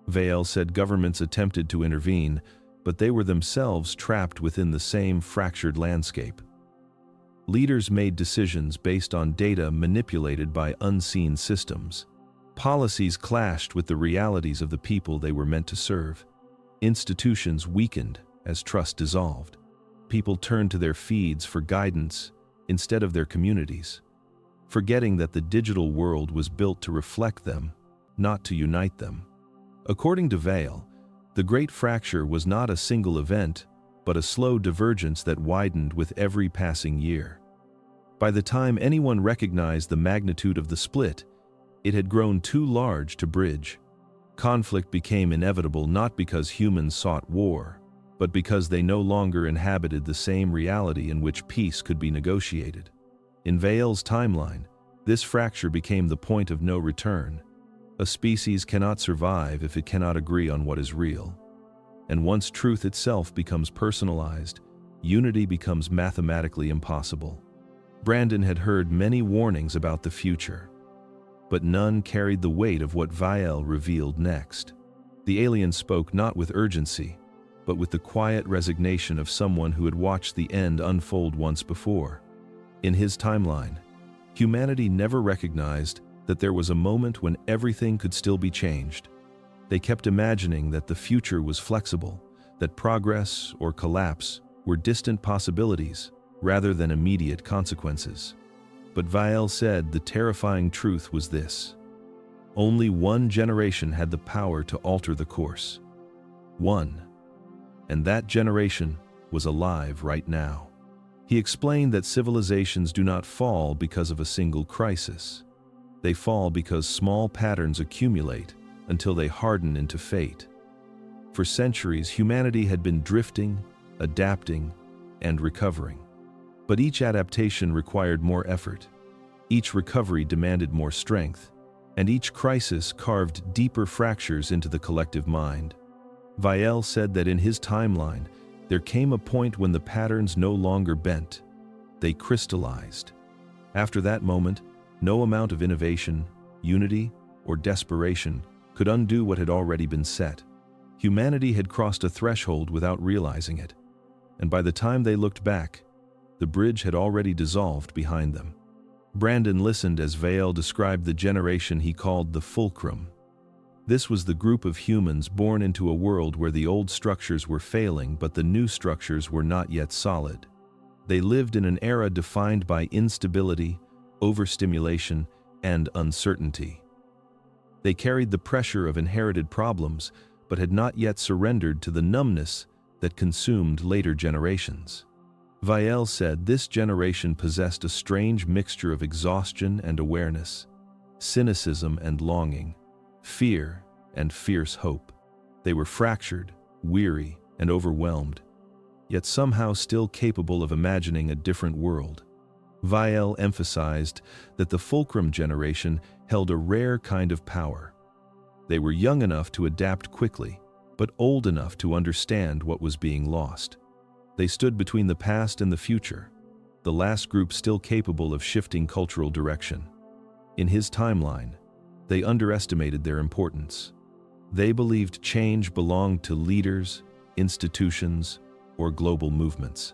Vael said governments attempted to intervene, but they were themselves trapped within the same fractured landscape. Leaders made decisions based on data manipulated by unseen systems. Policies clashed with the realities of the people they were meant to serve. Institutions weakened as trust dissolved. People turned to their feeds for guidance instead of their communities, forgetting that the digital world was built to reflect them, not to unite them. According to Vael, the Great Fracture was not a single event, but a slow divergence that widened with every passing year. By the time anyone recognized the magnitude of the split, it had grown too large to bridge. Conflict became inevitable not because humans sought war, but because they no longer inhabited the same reality in which peace could be negotiated. In Vael's timeline, this fracture became the point of no return. A species cannot survive if it cannot agree on what is real. And once truth itself becomes personalized, unity becomes mathematically impossible. Brandon had heard many warnings about the future, but none carried the weight of what Vael revealed next. The alien spoke not with urgency, but with the quiet resignation of someone who had watched the end unfold once before. In his timeline, humanity never recognized that there was a moment when everything could still be changed. They kept imagining that the future was flexible, that progress or collapse were distant possibilities rather than immediate consequences. But Vael said the terrifying truth was this: only one generation had the power to alter the course. One. And that generation was alive right now. He explained that civilizations do not fall because of a single crisis. They fall because small patterns accumulate until they harden into fate. For centuries, humanity had been drifting, adapting, and recovering. But each adaptation required more effort. Each recovery demanded more strength, and each crisis carved deeper fractures into the collective mind. Vael said that in his timeline, there came a point when the patterns no longer bent. They crystallized. After that moment, no amount of innovation, unity, or desperation could undo what had already been set. Humanity had crossed a threshold without realizing it, and by the time they looked back, the bridge had already dissolved behind them. Brandon listened as Vael described the generation he called the Fulcrum. This was the group of humans born into a world where the old structures were failing but the new structures were not yet solid. They lived in an era defined by instability, overstimulation, and uncertainty. They carried the pressure of inherited problems but had not yet surrendered to the numbness that consumed later generations. Vael said this generation possessed a strange mixture of exhaustion and awareness, cynicism and longing, fear and fierce hope. They were fractured, weary, and overwhelmed, yet somehow still capable of imagining a different world. Vael emphasized that the Fulcrum generation held a rare kind of power. They were young enough to adapt quickly, but old enough to understand what was being lost. They stood between the past and the future, the last group still capable of shifting cultural direction. In his timeline, they underestimated their importance. They believed change belonged to leaders, institutions, or global movements.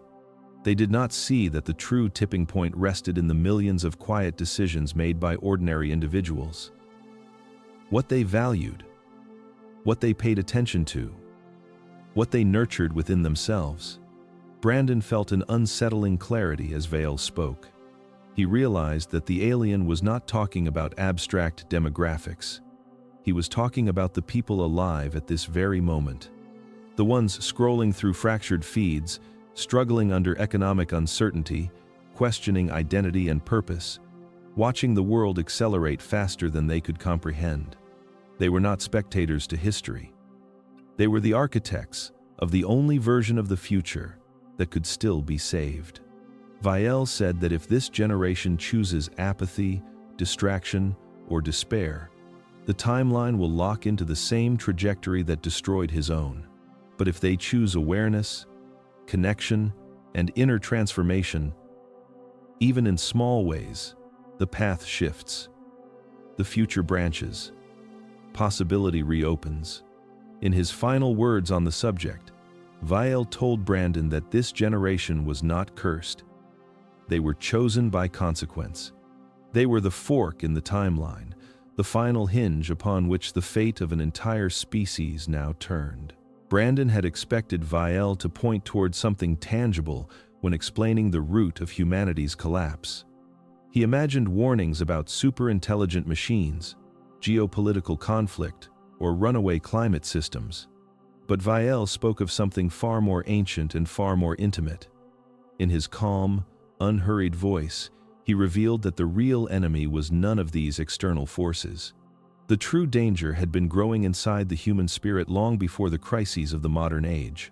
They did not see that the true tipping point rested in the millions of quiet decisions made by ordinary individuals. What they valued, what they paid attention to, what they nurtured within themselves. Brandon felt an unsettling clarity as Vael spoke. He realized that the alien was not talking about abstract demographics. He was talking about the people alive at this very moment. The ones scrolling through fractured feeds, struggling under economic uncertainty, questioning identity and purpose, watching the world accelerate faster than they could comprehend. They were not spectators to history. They were the architects of the only version of the future that could still be saved. Vael said that if this generation chooses apathy, distraction, or despair, the timeline will lock into the same trajectory that destroyed his own. But if they choose awareness, connection, and inner transformation, even in small ways, the path shifts. The future branches. Possibility reopens. In his final words on the subject, Vael told Brandon that this generation was not cursed. They were chosen by consequence. They were the fork in the timeline, the final hinge upon which the fate of an entire species now turned. Brandon had expected Vael to point toward something tangible when explaining the root of humanity's collapse. He imagined warnings about super-intelligent machines, geopolitical conflict, or runaway climate systems. But Vael spoke of something far more ancient and far more intimate. In his calm, unhurried voice, he revealed that the real enemy was none of these external forces. The true danger had been growing inside the human spirit long before the crises of the modern age.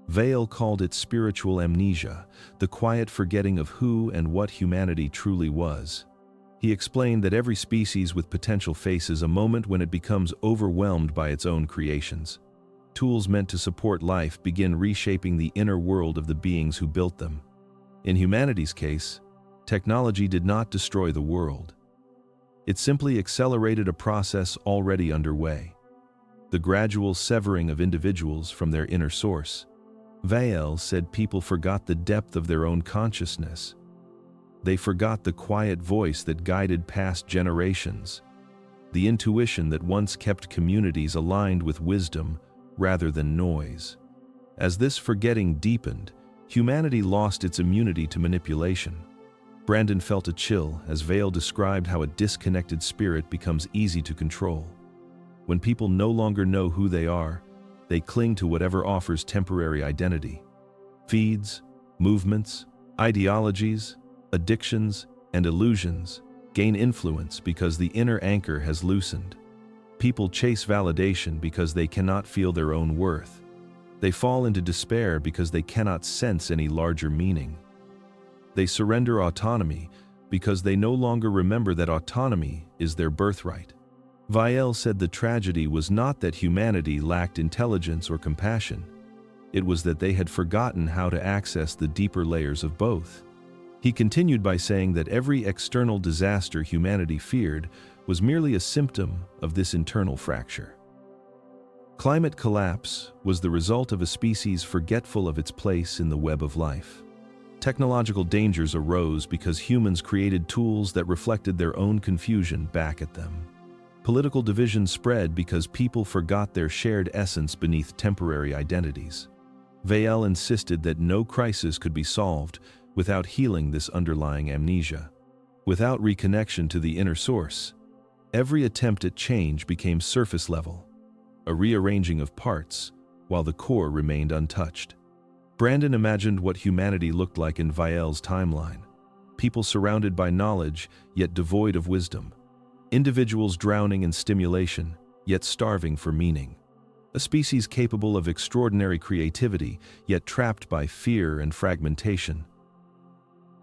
Vael called it spiritual amnesia, the quiet forgetting of who and what humanity truly was. He explained that every species with potential faces a moment when it becomes overwhelmed by its own creations. Tools meant to support life begin reshaping the inner world of the beings who built them. In humanity's case, technology did not destroy the world. It simply accelerated a process already underway. The gradual severing of individuals from their inner source. Vael said people forgot the depth of their own consciousness. They forgot the quiet voice that guided past generations, the intuition that once kept communities aligned with wisdom rather than noise. As this forgetting deepened, humanity lost its immunity to manipulation. Brandon felt a chill as Vael described how a disconnected spirit becomes easy to control. When people no longer know who they are, they cling to whatever offers temporary identity. Feeds, movements, ideologies, addictions, and illusions gain influence because the inner anchor has loosened. People chase validation because they cannot feel their own worth. They fall into despair because they cannot sense any larger meaning. They surrender autonomy because they no longer remember that autonomy is their birthright. Vael said the tragedy was not that humanity lacked intelligence or compassion. It was that they had forgotten how to access the deeper layers of both. He continued by saying that every external disaster humanity feared was merely a symptom of this internal fracture. Climate collapse was the result of a species forgetful of its place in the web of life. Technological dangers arose because humans created tools that reflected their own confusion back at them. Political division spread because people forgot their shared essence beneath temporary identities. Vael insisted that no crisis could be solved without healing this underlying amnesia. Without reconnection to the inner source, every attempt at change became surface level, a rearranging of parts, while the core remained untouched. Brandon imagined what humanity looked like in Vael's timeline. People surrounded by knowledge, yet devoid of wisdom. Individuals drowning in stimulation, yet starving for meaning. A species capable of extraordinary creativity, yet trapped by fear and fragmentation.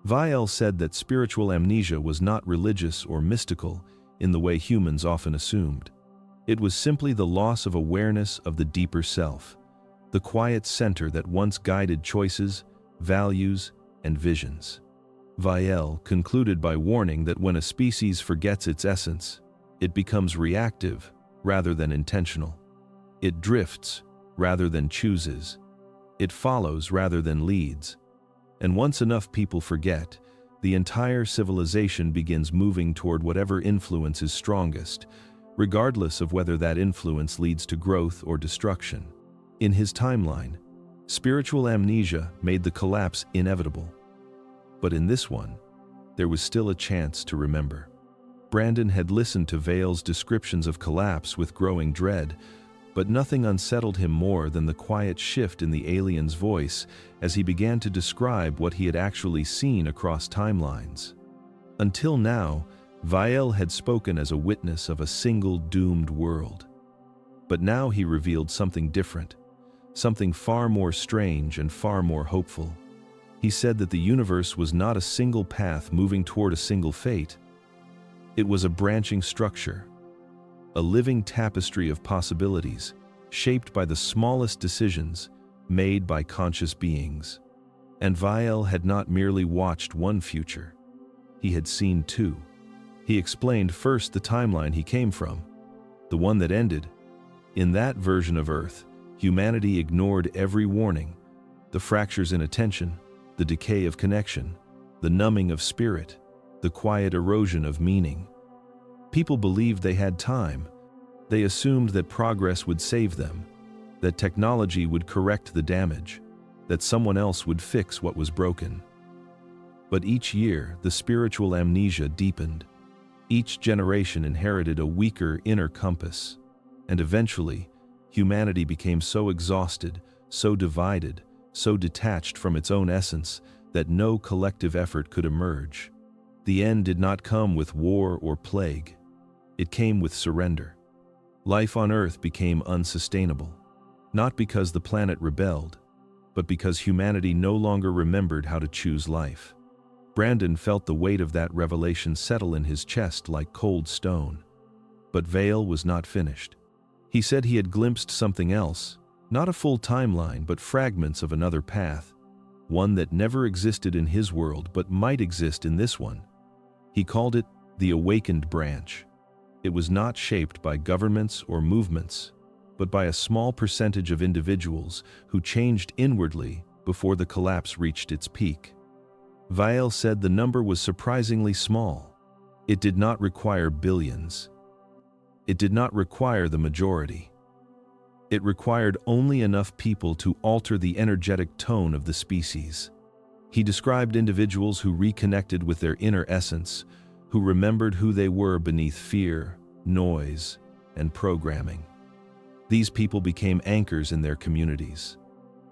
Vael said that spiritual amnesia was not religious or mystical in the way humans often assumed. It was simply the loss of awareness of the deeper self, the quiet center that once guided choices, values, and visions. Vael concluded by warning that when a species forgets its essence, it becomes reactive rather than intentional. It drifts rather than chooses. It follows rather than leads. And once enough people forget, the entire civilization begins moving toward whatever influence is strongest, regardless of whether that influence leads to growth or destruction. In his timeline, spiritual amnesia made the collapse inevitable. But in this one, there was still a chance to remember. Brandon had listened to Vael's descriptions of collapse with growing dread, but nothing unsettled him more than the quiet shift in the alien's voice as he began to describe what he had actually seen across timelines. Until now, Vael had spoken as a witness of a single doomed world. But now he revealed something different, something far more strange and far more hopeful. He said that the universe was not a single path moving toward a single fate. It was a branching structure, a living tapestry of possibilities, shaped by the smallest decisions made by conscious beings. And Vael had not merely watched one future. He had seen two. He explained first the timeline he came from, the one that ended. In that version of Earth, humanity ignored every warning, the fractures in attention, the decay of connection, the numbing of spirit, the quiet erosion of meaning. People believed they had time. They assumed that progress would save them, that technology would correct the damage, that someone else would fix what was broken. But each year, the spiritual amnesia deepened. Each generation inherited a weaker inner compass, and eventually, humanity became so exhausted, so divided, so detached from its own essence that no collective effort could emerge. The end did not come with war or plague. It came with surrender. Life on Earth became unsustainable, not because the planet rebelled, but because humanity no longer remembered how to choose life. Brandon felt the weight of that revelation settle in his chest like cold stone. But Vael was not finished. He said he had glimpsed something else, not a full timeline, but fragments of another path, one that never existed in his world but might exist in this one. He called it the awakened branch. It was not shaped by governments or movements, but by a small percentage of individuals who changed inwardly before the collapse reached its peak. Vael said the number was surprisingly small. It did not require billions. It did not require the majority. It required only enough people to alter the energetic tone of the species. He described individuals who reconnected with their inner essence, who remembered who they were beneath fear, noise, and programming. These people became anchors in their communities.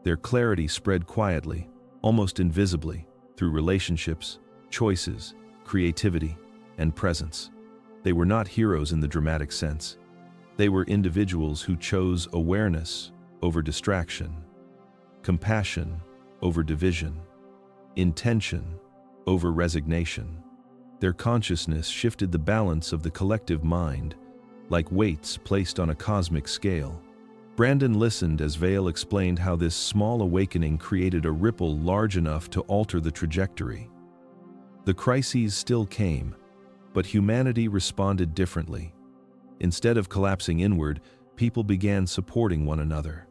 Their clarity spread quietly, almost invisibly, through relationships, choices, creativity, and presence. They were not heroes in the dramatic sense. They were individuals who chose awareness over distraction, compassion over division, intention over resignation. Their consciousness shifted the balance of the collective mind, like weights placed on a cosmic scale. Brandon listened as Vael explained how this small awakening created a ripple large enough to alter the trajectory. The crises still came, but humanity responded differently. Instead of collapsing inward, people began supporting one another.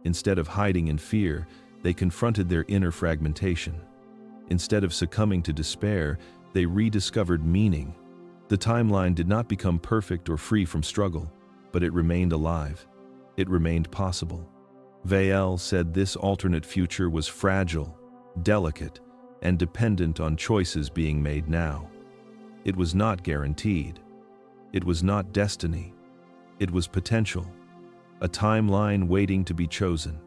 Instead of hiding in fear, they confronted their inner fragmentation. Instead of succumbing to despair, they rediscovered meaning. The timeline did not become perfect or free from struggle, but it remained alive. It remained possible. Vael said this alternate future was fragile, delicate, and dependent on choices being made now. It was not guaranteed. It was not destiny. It was potential, a timeline waiting to be chosen.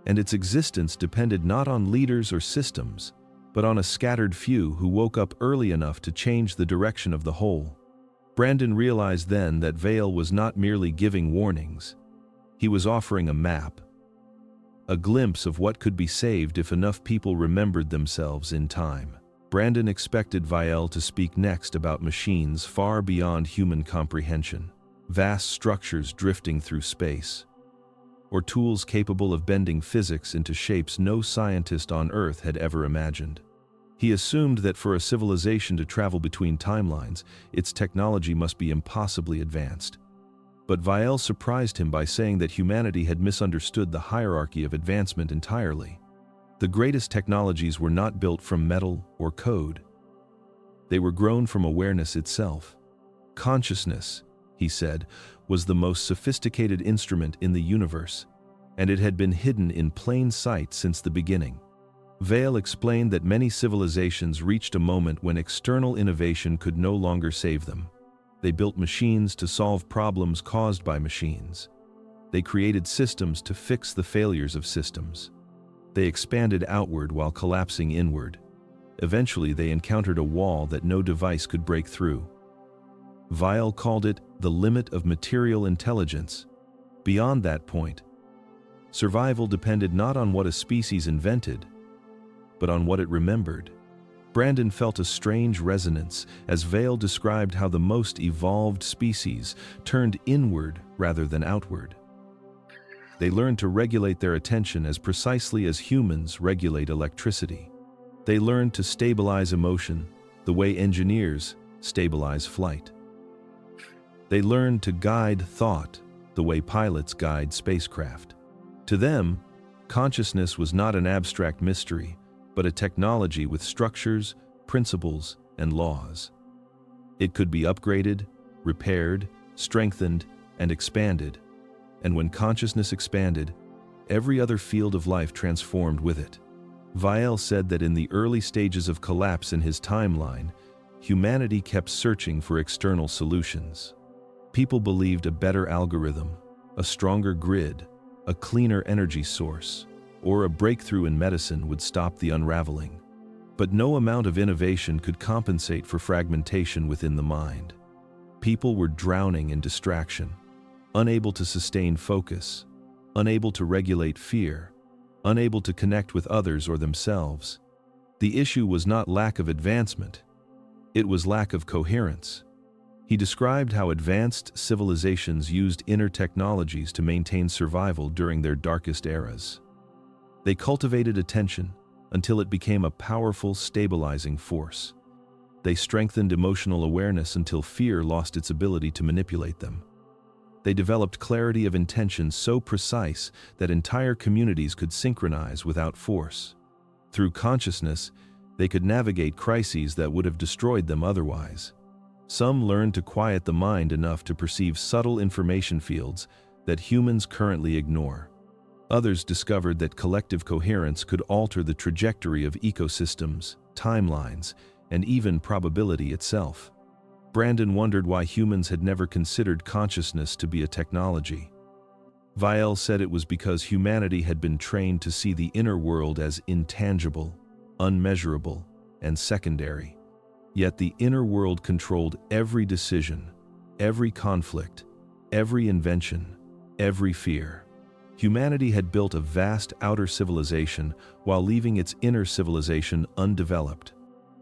And its existence depended not on leaders or systems, but on a scattered few who woke up early enough to change the direction of the whole. Brandon realized then that Vael was not merely giving warnings. He was offering a map, a glimpse of what could be saved if enough people remembered themselves in time. Brandon expected Vael to speak next about machines far beyond human comprehension, vast structures drifting through space, or tools capable of bending physics into shapes no scientist on Earth had ever imagined. He assumed that for a civilization to travel between timelines, its technology must be impossibly advanced. But Vael surprised him by saying that humanity had misunderstood the hierarchy of advancement entirely. The greatest technologies were not built from metal or code. They were grown from awareness itself. Consciousness, he said, was the most sophisticated instrument in the universe, and it had been hidden in plain sight since the beginning. Vael explained that many civilizations reached a moment when external innovation could no longer save them. They built machines to solve problems caused by machines. They created systems to fix the failures of systems. They expanded outward while collapsing inward. Eventually, they encountered a wall that no device could break through. Vael called it the limit of material intelligence. Beyond that point, survival depended not on what a species invented, but on what it remembered. Brandon felt a strange resonance as Vael described how the most evolved species turned inward rather than outward. They learned to regulate their attention as precisely as humans regulate electricity. They learned to stabilize emotion the way engineers stabilize flight. They learned to guide thought the way pilots guide spacecraft. To them, consciousness was not an abstract mystery, but a technology with structures, principles, and laws. It could be upgraded, repaired, strengthened, and expanded. And when consciousness expanded, every other field of life transformed with it. Vael said that in the early stages of collapse in his timeline, humanity kept searching for external solutions. People believed a better algorithm, a stronger grid, a cleaner energy source, or a breakthrough in medicine would stop the unraveling. But no amount of innovation could compensate for fragmentation within the mind. People were drowning in distraction, unable to sustain focus, unable to regulate fear, unable to connect with others or themselves. The issue was not lack of advancement, it was lack of coherence. He described how advanced civilizations used inner technologies to maintain survival during their darkest eras. They cultivated attention until it became a powerful, stabilizing force. They strengthened emotional awareness until fear lost its ability to manipulate them. They developed clarity of intention so precise that entire communities could synchronize without force. Through consciousness, they could navigate crises that would have destroyed them otherwise. Some learned to quiet the mind enough to perceive subtle information fields that humans currently ignore. Others discovered that collective coherence could alter the trajectory of ecosystems, timelines, and even probability itself. Brandon wondered why humans had never considered consciousness to be a technology. Vael said it was because humanity had been trained to see the inner world as intangible, unmeasurable, and secondary. Yet the inner world controlled every decision, every conflict, every invention, every fear. Humanity had built a vast outer civilization while leaving its inner civilization undeveloped.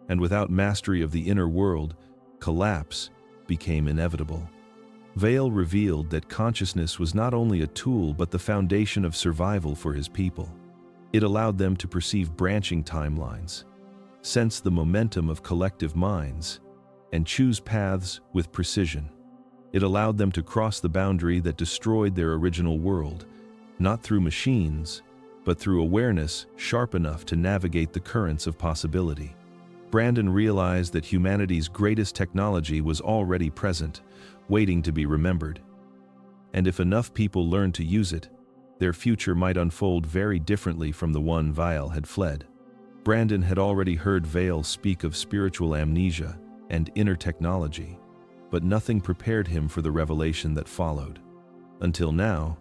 And without mastery of the inner world, collapse became inevitable. Vael revealed that consciousness was not only a tool but the foundation of survival for his people. It allowed them to perceive branching timelines, sense the momentum of collective minds, and choose paths with precision. It allowed them to cross the boundary that destroyed their original world, not through machines, but through awareness sharp enough to navigate the currents of possibility. Brandon realized that humanity's greatest technology was already present, waiting to be remembered. And if enough people learned to use it, their future might unfold very differently from the one Vael had fled. Brandon had already heard Vael speak of spiritual amnesia and inner technology, but nothing prepared him for the revelation that followed. Until now,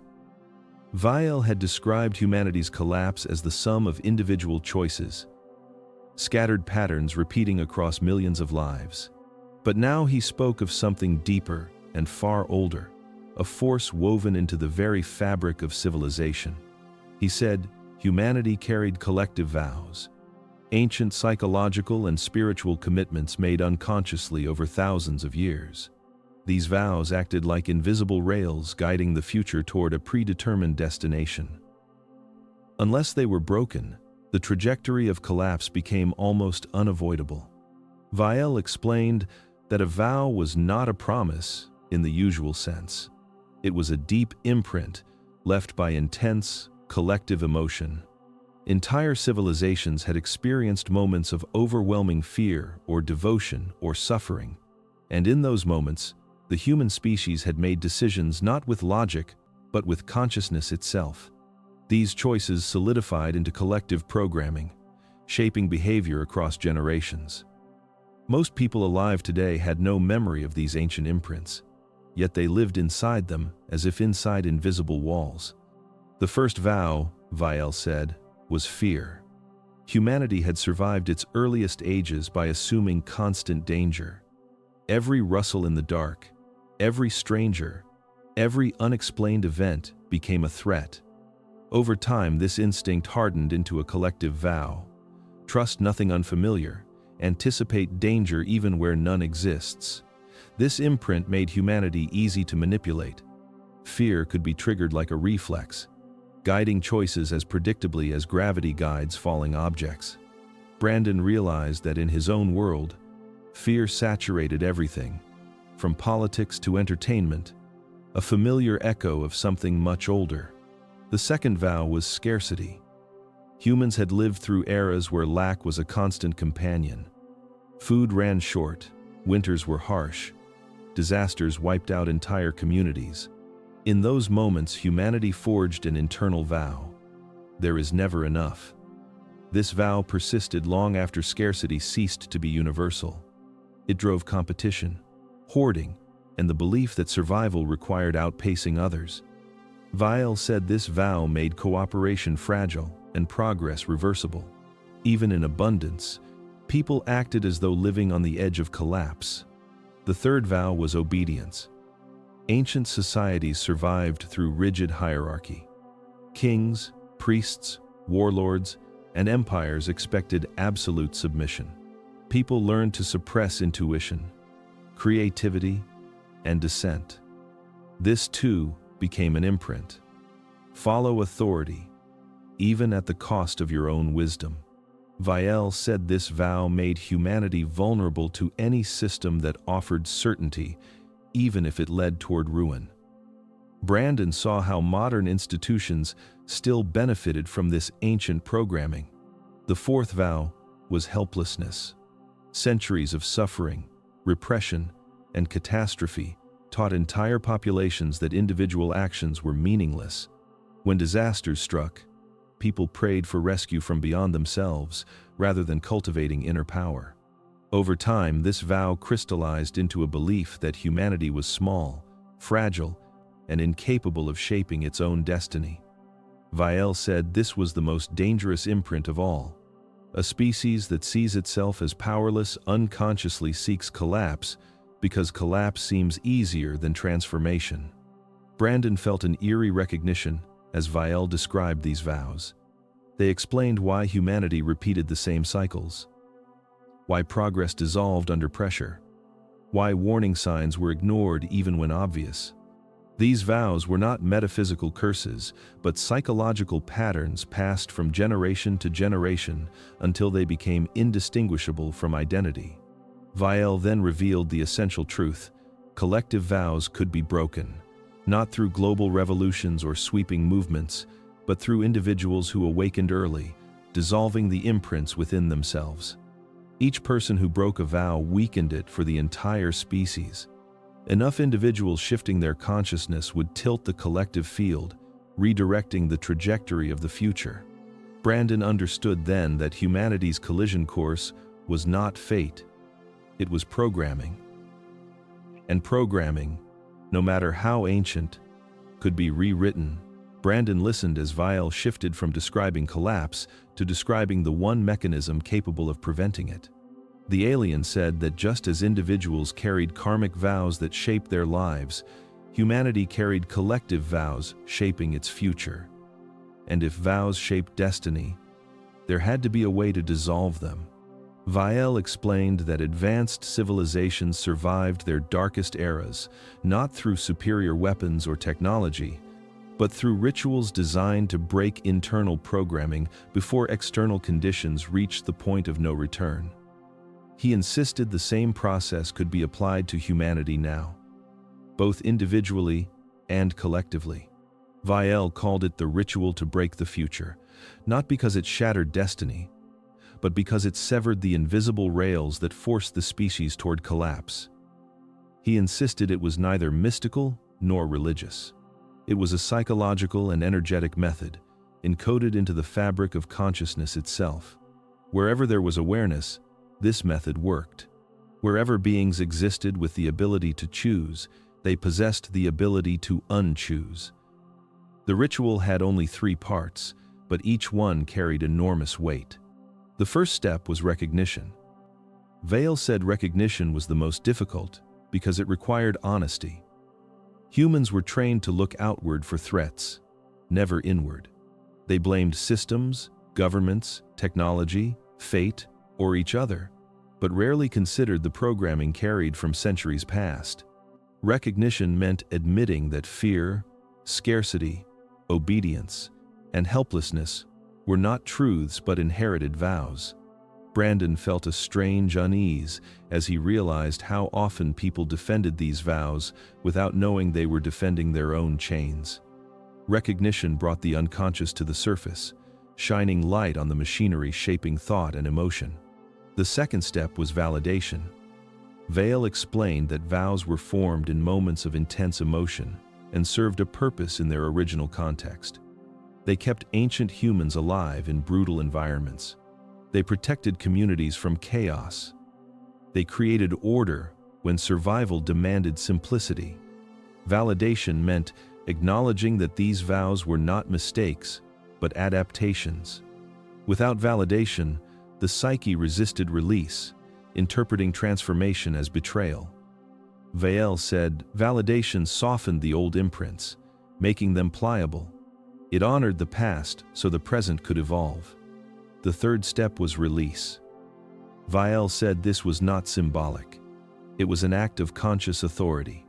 Vael had described humanity's collapse as the sum of individual choices, scattered patterns repeating across millions of lives. But now he spoke of something deeper and far older, a force woven into the very fabric of civilization. He said, humanity carried collective vows, ancient psychological and spiritual commitments made unconsciously over thousands of years. These vows acted like invisible rails guiding the future toward a predetermined destination. Unless they were broken, the trajectory of collapse became almost unavoidable. Vael explained that a vow was not a promise in the usual sense. It was a deep imprint left by intense, collective emotion. Entire civilizations had experienced moments of overwhelming fear or devotion or suffering, and in those moments, the human species had made decisions not with logic, but with consciousness itself. These choices solidified into collective programming, shaping behavior across generations. Most people alive today had no memory of these ancient imprints, yet they lived inside them as if inside invisible walls. The first vow, Vael said, was fear. Humanity had survived its earliest ages by assuming constant danger. Every rustle in the dark, every stranger, every unexplained event became a threat. Over time, this instinct hardened into a collective vow: trust nothing unfamiliar, anticipate danger even where none exists. This imprint made humanity easy to manipulate. Fear could be triggered like a reflex, guiding choices as predictably as gravity guides falling objects. Brandon realized that in his own world, fear saturated everything, from politics to entertainment, a familiar echo of something much older. The second vow was scarcity. Humans had lived through eras where lack was a constant companion. Food ran short, winters were harsh, disasters wiped out entire communities. In those moments, humanity forged an internal vow: there is never enough. This vow persisted long after scarcity ceased to be universal. It drove competition, hoarding, and the belief that survival required outpacing others. Vael said this vow made cooperation fragile and progress reversible. Even in abundance, people acted as though living on the edge of collapse. The third vow was obedience. Ancient societies survived through rigid hierarchy. Kings, priests, warlords, and empires expected absolute submission. People learned to suppress intuition, creativity, and dissent. This too became an imprint. Follow authority, even at the cost of your own wisdom. Vael said this vow made humanity vulnerable to any system that offered certainty, even if it led toward ruin. Brandon saw how modern institutions still benefited from this ancient programming. The fourth vow was helplessness. Centuries of suffering, repression, and catastrophe taught entire populations that individual actions were meaningless. When disasters struck, people prayed for rescue from beyond themselves rather than cultivating inner power. Over time, this vow crystallized into a belief that humanity was small, fragile, and incapable of shaping its own destiny. Vael said this was the most dangerous imprint of all. A species that sees itself as powerless unconsciously seeks collapse because collapse seems easier than transformation. Brandon felt an eerie recognition as Vael described these vows. They explained why humanity repeated the same cycles, why progress dissolved under pressure, why warning signs were ignored even when obvious. These vows were not metaphysical curses, but psychological patterns passed from generation to generation until they became indistinguishable from identity. Vael then revealed the essential truth: collective vows could be broken, not through global revolutions or sweeping movements, but through individuals who awakened early, dissolving the imprints within themselves. Each person who broke a vow weakened it for the entire species. Enough individuals shifting their consciousness would tilt the collective field, redirecting the trajectory of the future. Brandon understood then that humanity's collision course was not fate. It was programming. And programming, no matter how ancient, could be rewritten. Brandon listened as Vael shifted from describing collapse to describing the one mechanism capable of preventing it. The alien said that just as individuals carried karmic vows that shaped their lives, humanity carried collective vows shaping its future. And if vows shaped destiny, there had to be a way to dissolve them. Vael explained that advanced civilizations survived their darkest eras, not through superior weapons or technology, but through rituals designed to break internal programming before external conditions reached the point of no return. He insisted the same process could be applied to humanity now, both individually and collectively. Vael called it the ritual to break the future, not because it shattered destiny, but because it severed the invisible rails that forced the species toward collapse. He insisted it was neither mystical nor religious. It was a psychological and energetic method, encoded into the fabric of consciousness itself. Wherever there was awareness, this method worked. Wherever beings existed with the ability to choose, they possessed the ability to unchoose. The ritual had only 3 parts, but each one carried enormous weight. The first step was recognition. Vael said recognition was the most difficult because it required honesty. Humans were trained to look outward for threats, never inward. They blamed systems, governments, technology, fate, or each other, but rarely considered the programming carried from centuries past. Recognition meant admitting that fear, scarcity, obedience, and helplessness were not truths but inherited vows. Brandon felt a strange unease as he realized how often people defended these vows without knowing they were defending their own chains. Recognition brought the unconscious to the surface, shining light on the machinery shaping thought and emotion. The second step was validation. Vael explained that vows were formed in moments of intense emotion and served a purpose in their original context. They kept ancient humans alive in brutal environments. They protected communities from chaos. They created order when survival demanded simplicity. Validation meant acknowledging that these vows were not mistakes, but adaptations. Without validation, the psyche resisted release, interpreting transformation as betrayal. Vael said validation softened the old imprints, making them pliable. It honored the past so the present could evolve. The third step was release. Vael said this was not symbolic. It was an act of conscious authority.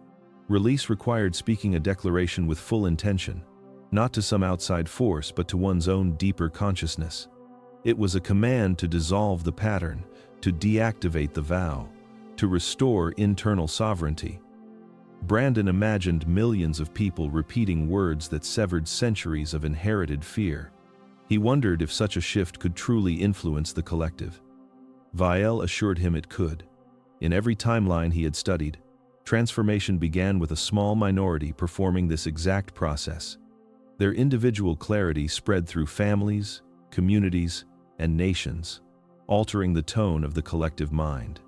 Release required speaking a declaration with full intention, not to some outside force but to one's own deeper consciousness. It was a command to dissolve the pattern, to deactivate the vow, to restore internal sovereignty. Brandon imagined millions of people repeating words that severed centuries of inherited fear. He wondered if such a shift could truly influence the collective. Vael assured him it could. In every timeline he had studied, transformation began with a small minority performing this exact process. Their individual clarity spread through families, communities, and nations, altering the tone of the collective mind.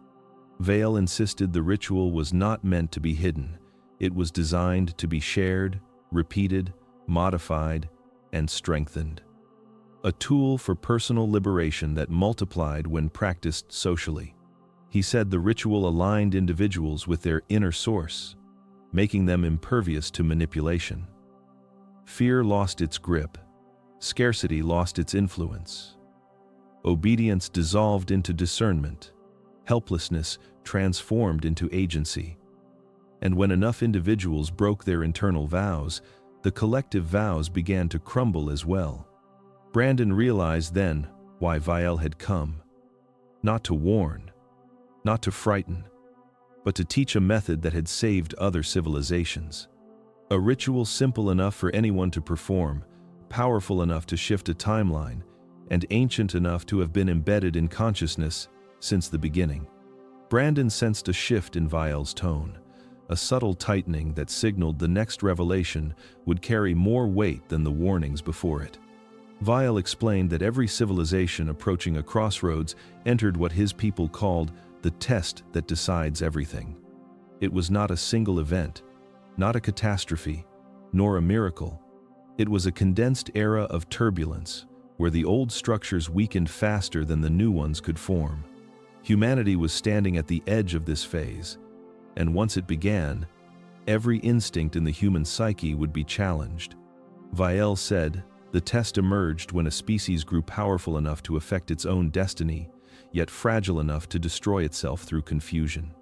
Vael insisted the ritual was not meant to be hidden. It was designed to be shared, repeated, modified, and strengthened. A tool for personal liberation that multiplied when practiced socially. He said the ritual aligned individuals with their inner source, making them impervious to manipulation. Fear lost its grip. Scarcity lost its influence. Obedience dissolved into discernment. Helplessness transformed into agency. And when enough individuals broke their internal vows, the collective vows began to crumble as well. Brandon realized then why Vael had come. Not to warn, not to frighten, but to teach a method that had saved other civilizations. A ritual simple enough for anyone to perform, powerful enough to shift a timeline, and ancient enough to have been embedded in consciousness since the beginning. Brandon sensed a shift in Vael's tone, a subtle tightening that signaled the next revelation would carry more weight than the warnings before it. Vael explained that every civilization approaching a crossroads entered what his people called the test that decides everything. It was not a single event, not a catastrophe, nor a miracle. It was a condensed era of turbulence, where the old structures weakened faster than the new ones could form. Humanity was standing at the edge of this phase, and once it began, every instinct in the human psyche would be challenged. Vael said, the test emerged when a species grew powerful enough to affect its own destiny, yet fragile enough to destroy itself through confusion.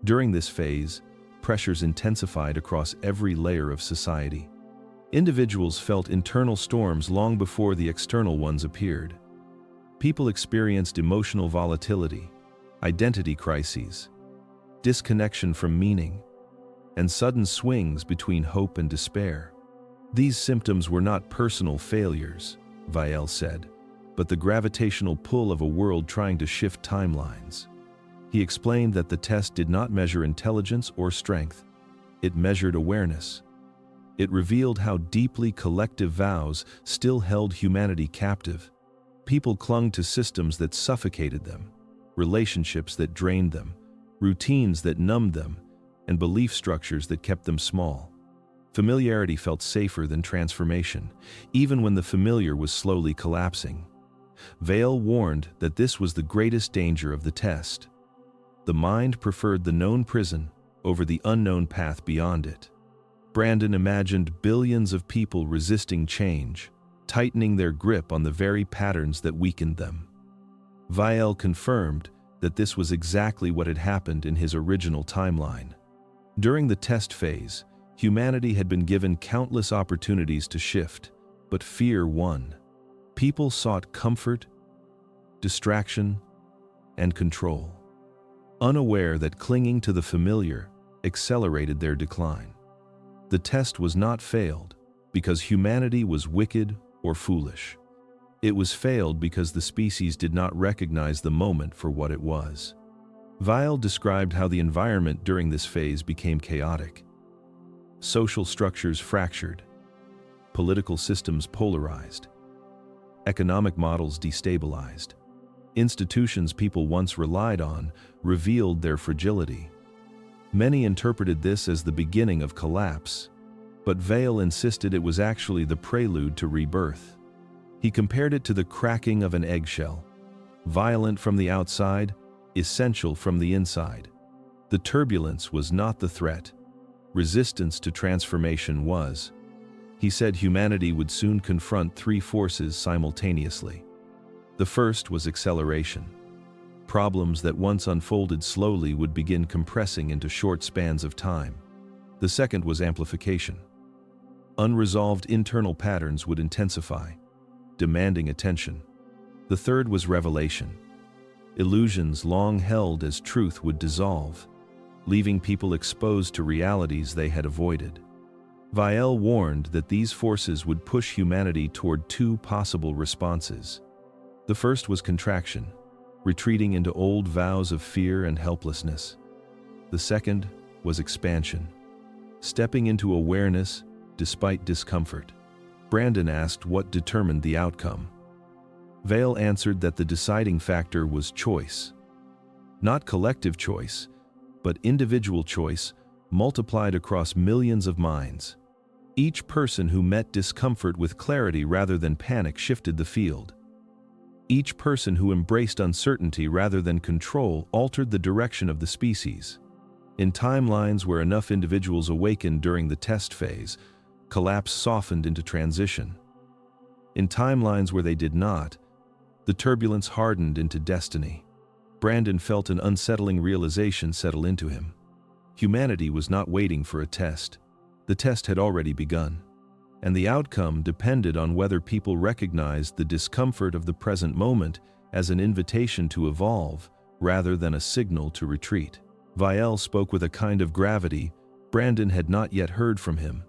During this phase, pressures intensified across every layer of society. Individuals felt internal storms long before the external ones appeared. People experienced emotional volatility, identity crises, disconnection from meaning, and sudden swings between hope and despair. These symptoms were not personal failures, Vael said, but the gravitational pull of a world trying to shift timelines. He explained that the test did not measure intelligence or strength. It measured awareness. It revealed how deeply collective vows still held humanity captive. People clung to systems that suffocated them, relationships that drained them, routines that numbed them, and belief structures that kept them small. Familiarity felt safer than transformation, even when the familiar was slowly collapsing. Vael warned that this was the greatest danger of the test. The mind preferred the known prison over the unknown path beyond it. Brandon imagined billions of people resisting change, tightening their grip on the very patterns that weakened them. Vael confirmed that this was exactly what had happened in his original timeline. During the test phase, humanity had been given countless opportunities to shift, but fear won. People sought comfort, distraction, and control, unaware that clinging to the familiar accelerated their decline. The test was not failed because humanity was wicked or foolish. It was failed because the species did not recognize the moment for what it was. Vael described how the environment during this phase became chaotic. Social structures fractured, political systems polarized, economic models destabilized. Institutions people once relied on revealed their fragility. Many interpreted this as the beginning of collapse, but Vael insisted it was actually the prelude to rebirth. He compared it to the cracking of an eggshell, violent from the outside, essential from the inside. The turbulence was not the threat. Resistance to transformation was. He said humanity would soon confront three forces simultaneously. The first was acceleration. Problems that once unfolded slowly would begin compressing into short spans of time. The second was amplification. Unresolved internal patterns would intensify, demanding attention. The third was revelation. Illusions long held as truth would dissolve, leaving people exposed to realities they had avoided. Vael warned that these forces would push humanity toward two possible responses. The first was contraction, retreating into old vows of fear and helplessness. The second was expansion, stepping into awareness despite discomfort. Brandon asked what determined the outcome. Vael answered that the deciding factor was choice. Not collective choice, but individual choice multiplied across millions of minds. Each person who met discomfort with clarity rather than panic shifted the field. Each person who embraced uncertainty rather than control altered the direction of the species. In timelines where enough individuals awakened during the test phase, collapse softened into transition. In timelines where they did not, the turbulence hardened into destiny. Brandon felt an unsettling realization settle into him. Humanity was not waiting for a test. The test had already begun, and the outcome depended on whether people recognized the discomfort of the present moment as an invitation to evolve rather than a signal to retreat. Vael spoke with a kind of gravity Brandon had not yet heard from him,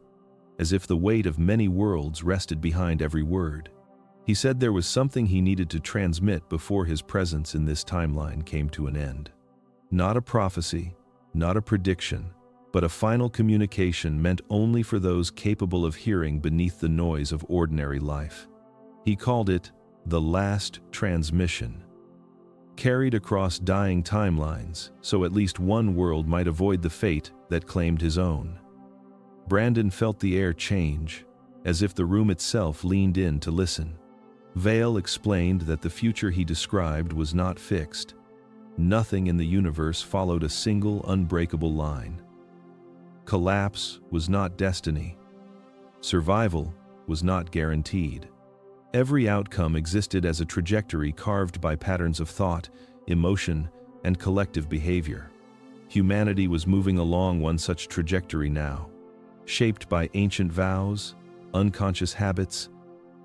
as if the weight of many worlds rested behind every word. He said there was something he needed to transmit before his presence in this timeline came to an end. Not a prophecy, not a prediction, but a final communication meant only for those capable of hearing beneath the noise of ordinary life. He called it the last transmission, carried across dying timelines, so at least one world might avoid the fate that claimed his own. Brandon felt the air change, as if the room itself leaned in to listen. Vael explained that the future he described was not fixed. Nothing in the universe followed a single unbreakable line. Collapse was not destiny. Survival was not guaranteed. Every outcome existed as a trajectory carved by patterns of thought, emotion, and collective behavior. Humanity was moving along one such trajectory now, shaped by ancient vows, unconscious habits,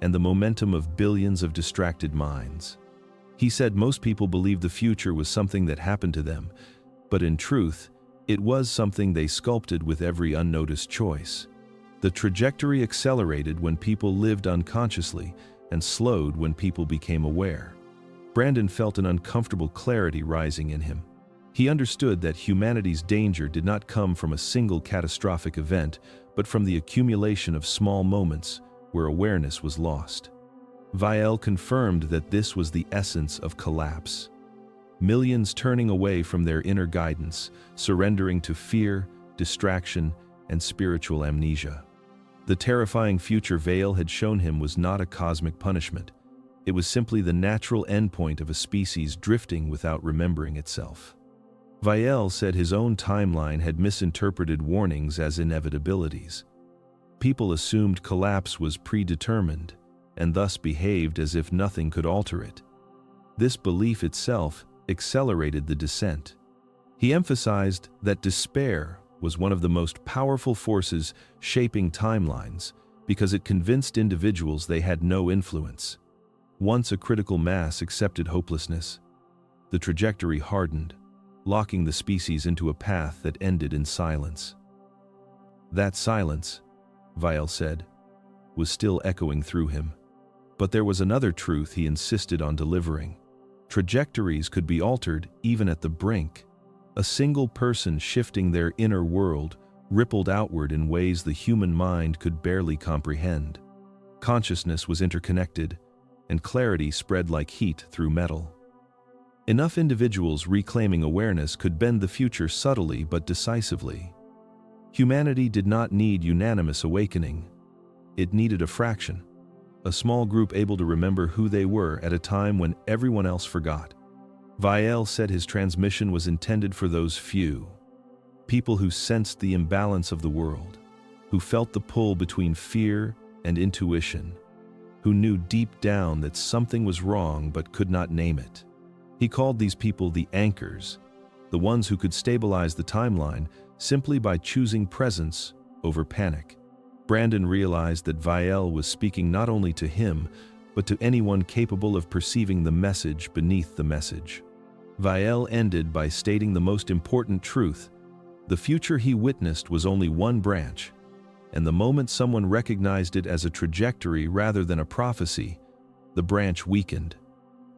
and the momentum of billions of distracted minds. He said most people believed the future was something that happened to them, but in truth, it was something they sculpted with every unnoticed choice. The trajectory accelerated when people lived unconsciously and slowed when people became aware. Brandon felt an uncomfortable clarity rising in him. He understood that humanity's danger did not come from a single catastrophic event, but from the accumulation of small moments where awareness was lost. Vael confirmed that this was the essence of collapse. Millions turning away from their inner guidance, surrendering to fear, distraction, and spiritual amnesia. The terrifying future Vael had shown him was not a cosmic punishment. It was simply the natural endpoint of a species drifting without remembering itself. Vael said his own timeline had misinterpreted warnings as inevitabilities. People assumed collapse was predetermined, and thus behaved as if nothing could alter it. This belief itself accelerated the descent. He emphasized that despair was one of the most powerful forces shaping timelines because it convinced individuals they had no influence. Once a critical mass accepted hopelessness, the trajectory hardened, locking the species into a path that ended in silence. That silence, Vael said, was still echoing through him. But there was another truth he insisted on delivering. Trajectories could be altered even at the brink. A single person shifting their inner world rippled outward in ways the human mind could barely comprehend. Consciousness was interconnected, and clarity spread like heat through metal. Enough individuals reclaiming awareness could bend the future subtly but decisively. Humanity did not need unanimous awakening. It needed a fraction, a small group able to remember who they were at a time when everyone else forgot. Vael said his transmission was intended for those few, people who sensed the imbalance of the world, who felt the pull between fear and intuition, who knew deep down that something was wrong but could not name it. He called these people the anchors, the ones who could stabilize the timeline simply by choosing presence over panic. Brandon realized that Vael was speaking not only to him, but to anyone capable of perceiving the message beneath the message. Vael ended by stating the most important truth: the future he witnessed was only one branch, and the moment someone recognized it as a trajectory rather than a prophecy, the branch weakened.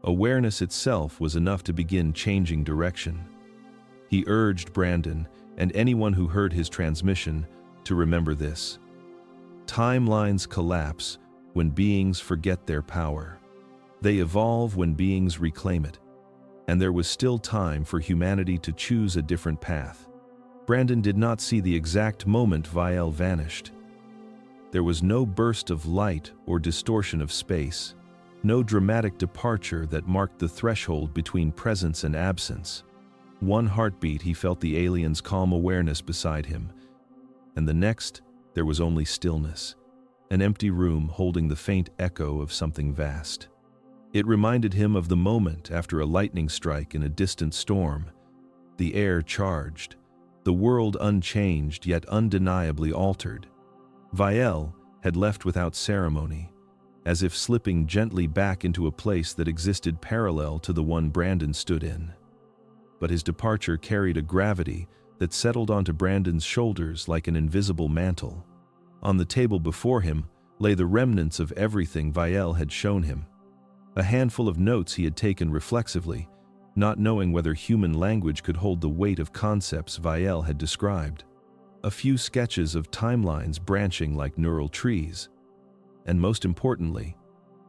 Awareness itself was enough to begin changing direction. He urged Brandon, and anyone who heard his transmission, to remember this. Timelines collapse when beings forget their power. They evolve when beings reclaim it. And there was still time for humanity to choose a different path. Brandon did not see the exact moment Vael vanished. There was no burst of light or distortion of space, no dramatic departure that marked the threshold between presence and absence. One heartbeat, he felt the alien's calm awareness beside him, and the next, there was only stillness, an empty room holding the faint echo of something vast. It reminded him of the moment after a lightning strike in a distant storm, the air charged, the world unchanged yet undeniably altered. Vael had left without ceremony, as if slipping gently back into a place that existed parallel to the one Brandon stood in. But his departure carried a gravity that settled onto Brandon's shoulders like an invisible mantle. On the table before him lay the remnants of everything Vael had shown him. A handful of notes he had taken reflexively, not knowing whether human language could hold the weight of concepts Vael had described. A few sketches of timelines branching like neural trees. And most importantly,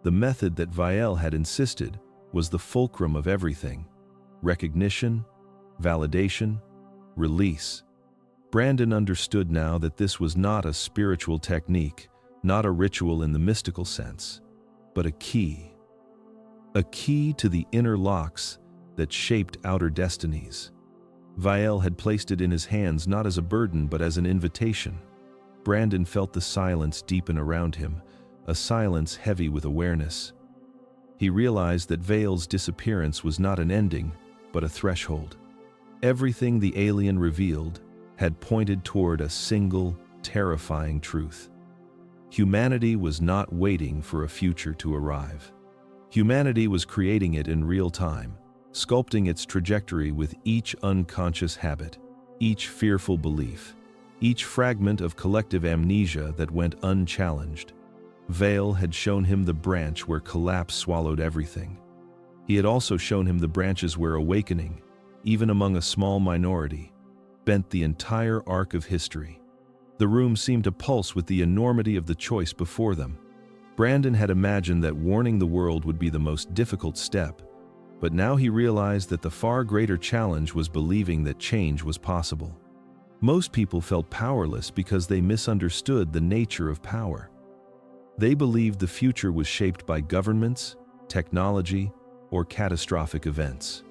the method that Vael had insisted was the fulcrum of everything: recognition, validation, release. Brandon understood now that this was not a spiritual technique, not a ritual in the mystical sense, but a key. A key to the inner locks that shaped outer destinies. Vael had placed it in his hands not as a burden but as an invitation. Brandon felt the silence deepen around him, a silence heavy with awareness. He realized that Vael's disappearance was not an ending, but a threshold. Everything the alien revealed had pointed toward a single, terrifying truth. Humanity was not waiting for a future to arrive. Humanity was creating it in real time, sculpting its trajectory with each unconscious habit, each fearful belief, each fragment of collective amnesia that went unchallenged. Vael had shown him the branch where collapse swallowed everything. He had also shown him the branches where awakening, even among a small minority, bent the entire arc of history. The room seemed to pulse with the enormity of the choice before them. Brandon had imagined that warning the world would be the most difficult step, but now he realized that the far greater challenge was believing that change was possible. Most people felt powerless because they misunderstood the nature of power. They believed the future was shaped by governments, technology, or catastrophic events.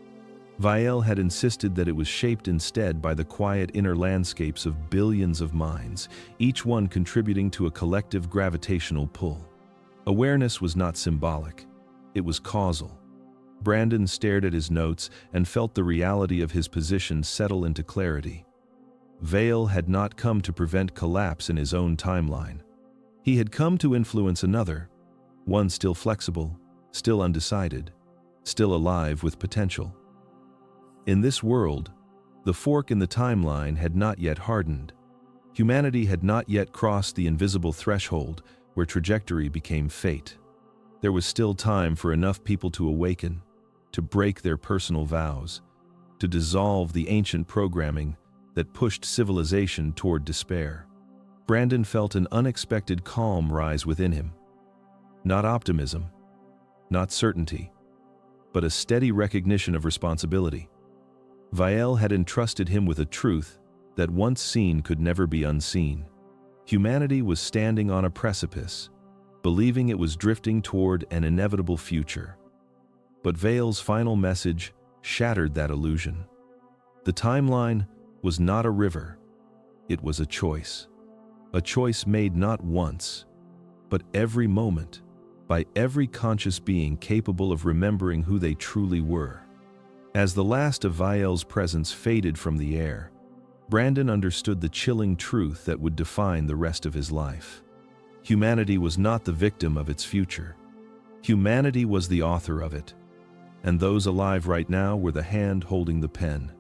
Vael had insisted that it was shaped instead by the quiet inner landscapes of billions of minds, each one contributing to a collective gravitational pull. Awareness was not symbolic, it was causal. Brandon stared at his notes and felt the reality of his position settle into clarity. Vael had not come to prevent collapse in his own timeline. He had come to influence another, one still flexible, still undecided, still alive with potential. In this world, the fork in the timeline had not yet hardened. Humanity had not yet crossed the invisible threshold where trajectory became fate. There was still time for enough people to awaken, to break their personal vows, to dissolve the ancient programming that pushed civilization toward despair. Brandon felt an unexpected calm rise within him. Not optimism, not certainty, but a steady recognition of responsibility. Vael had entrusted him with a truth that once seen could never be unseen. Humanity was standing on a precipice, believing it was drifting toward an inevitable future. But Vael's final message shattered that illusion. The timeline was not a river, it was a choice. A choice made not once, but every moment, by every conscious being capable of remembering who they truly were. As the last of Vael's presence faded from the air, Brandon understood the chilling truth that would define the rest of his life. Humanity was not the victim of its future. Humanity was the author of it, and those alive right now were the hand holding the pen.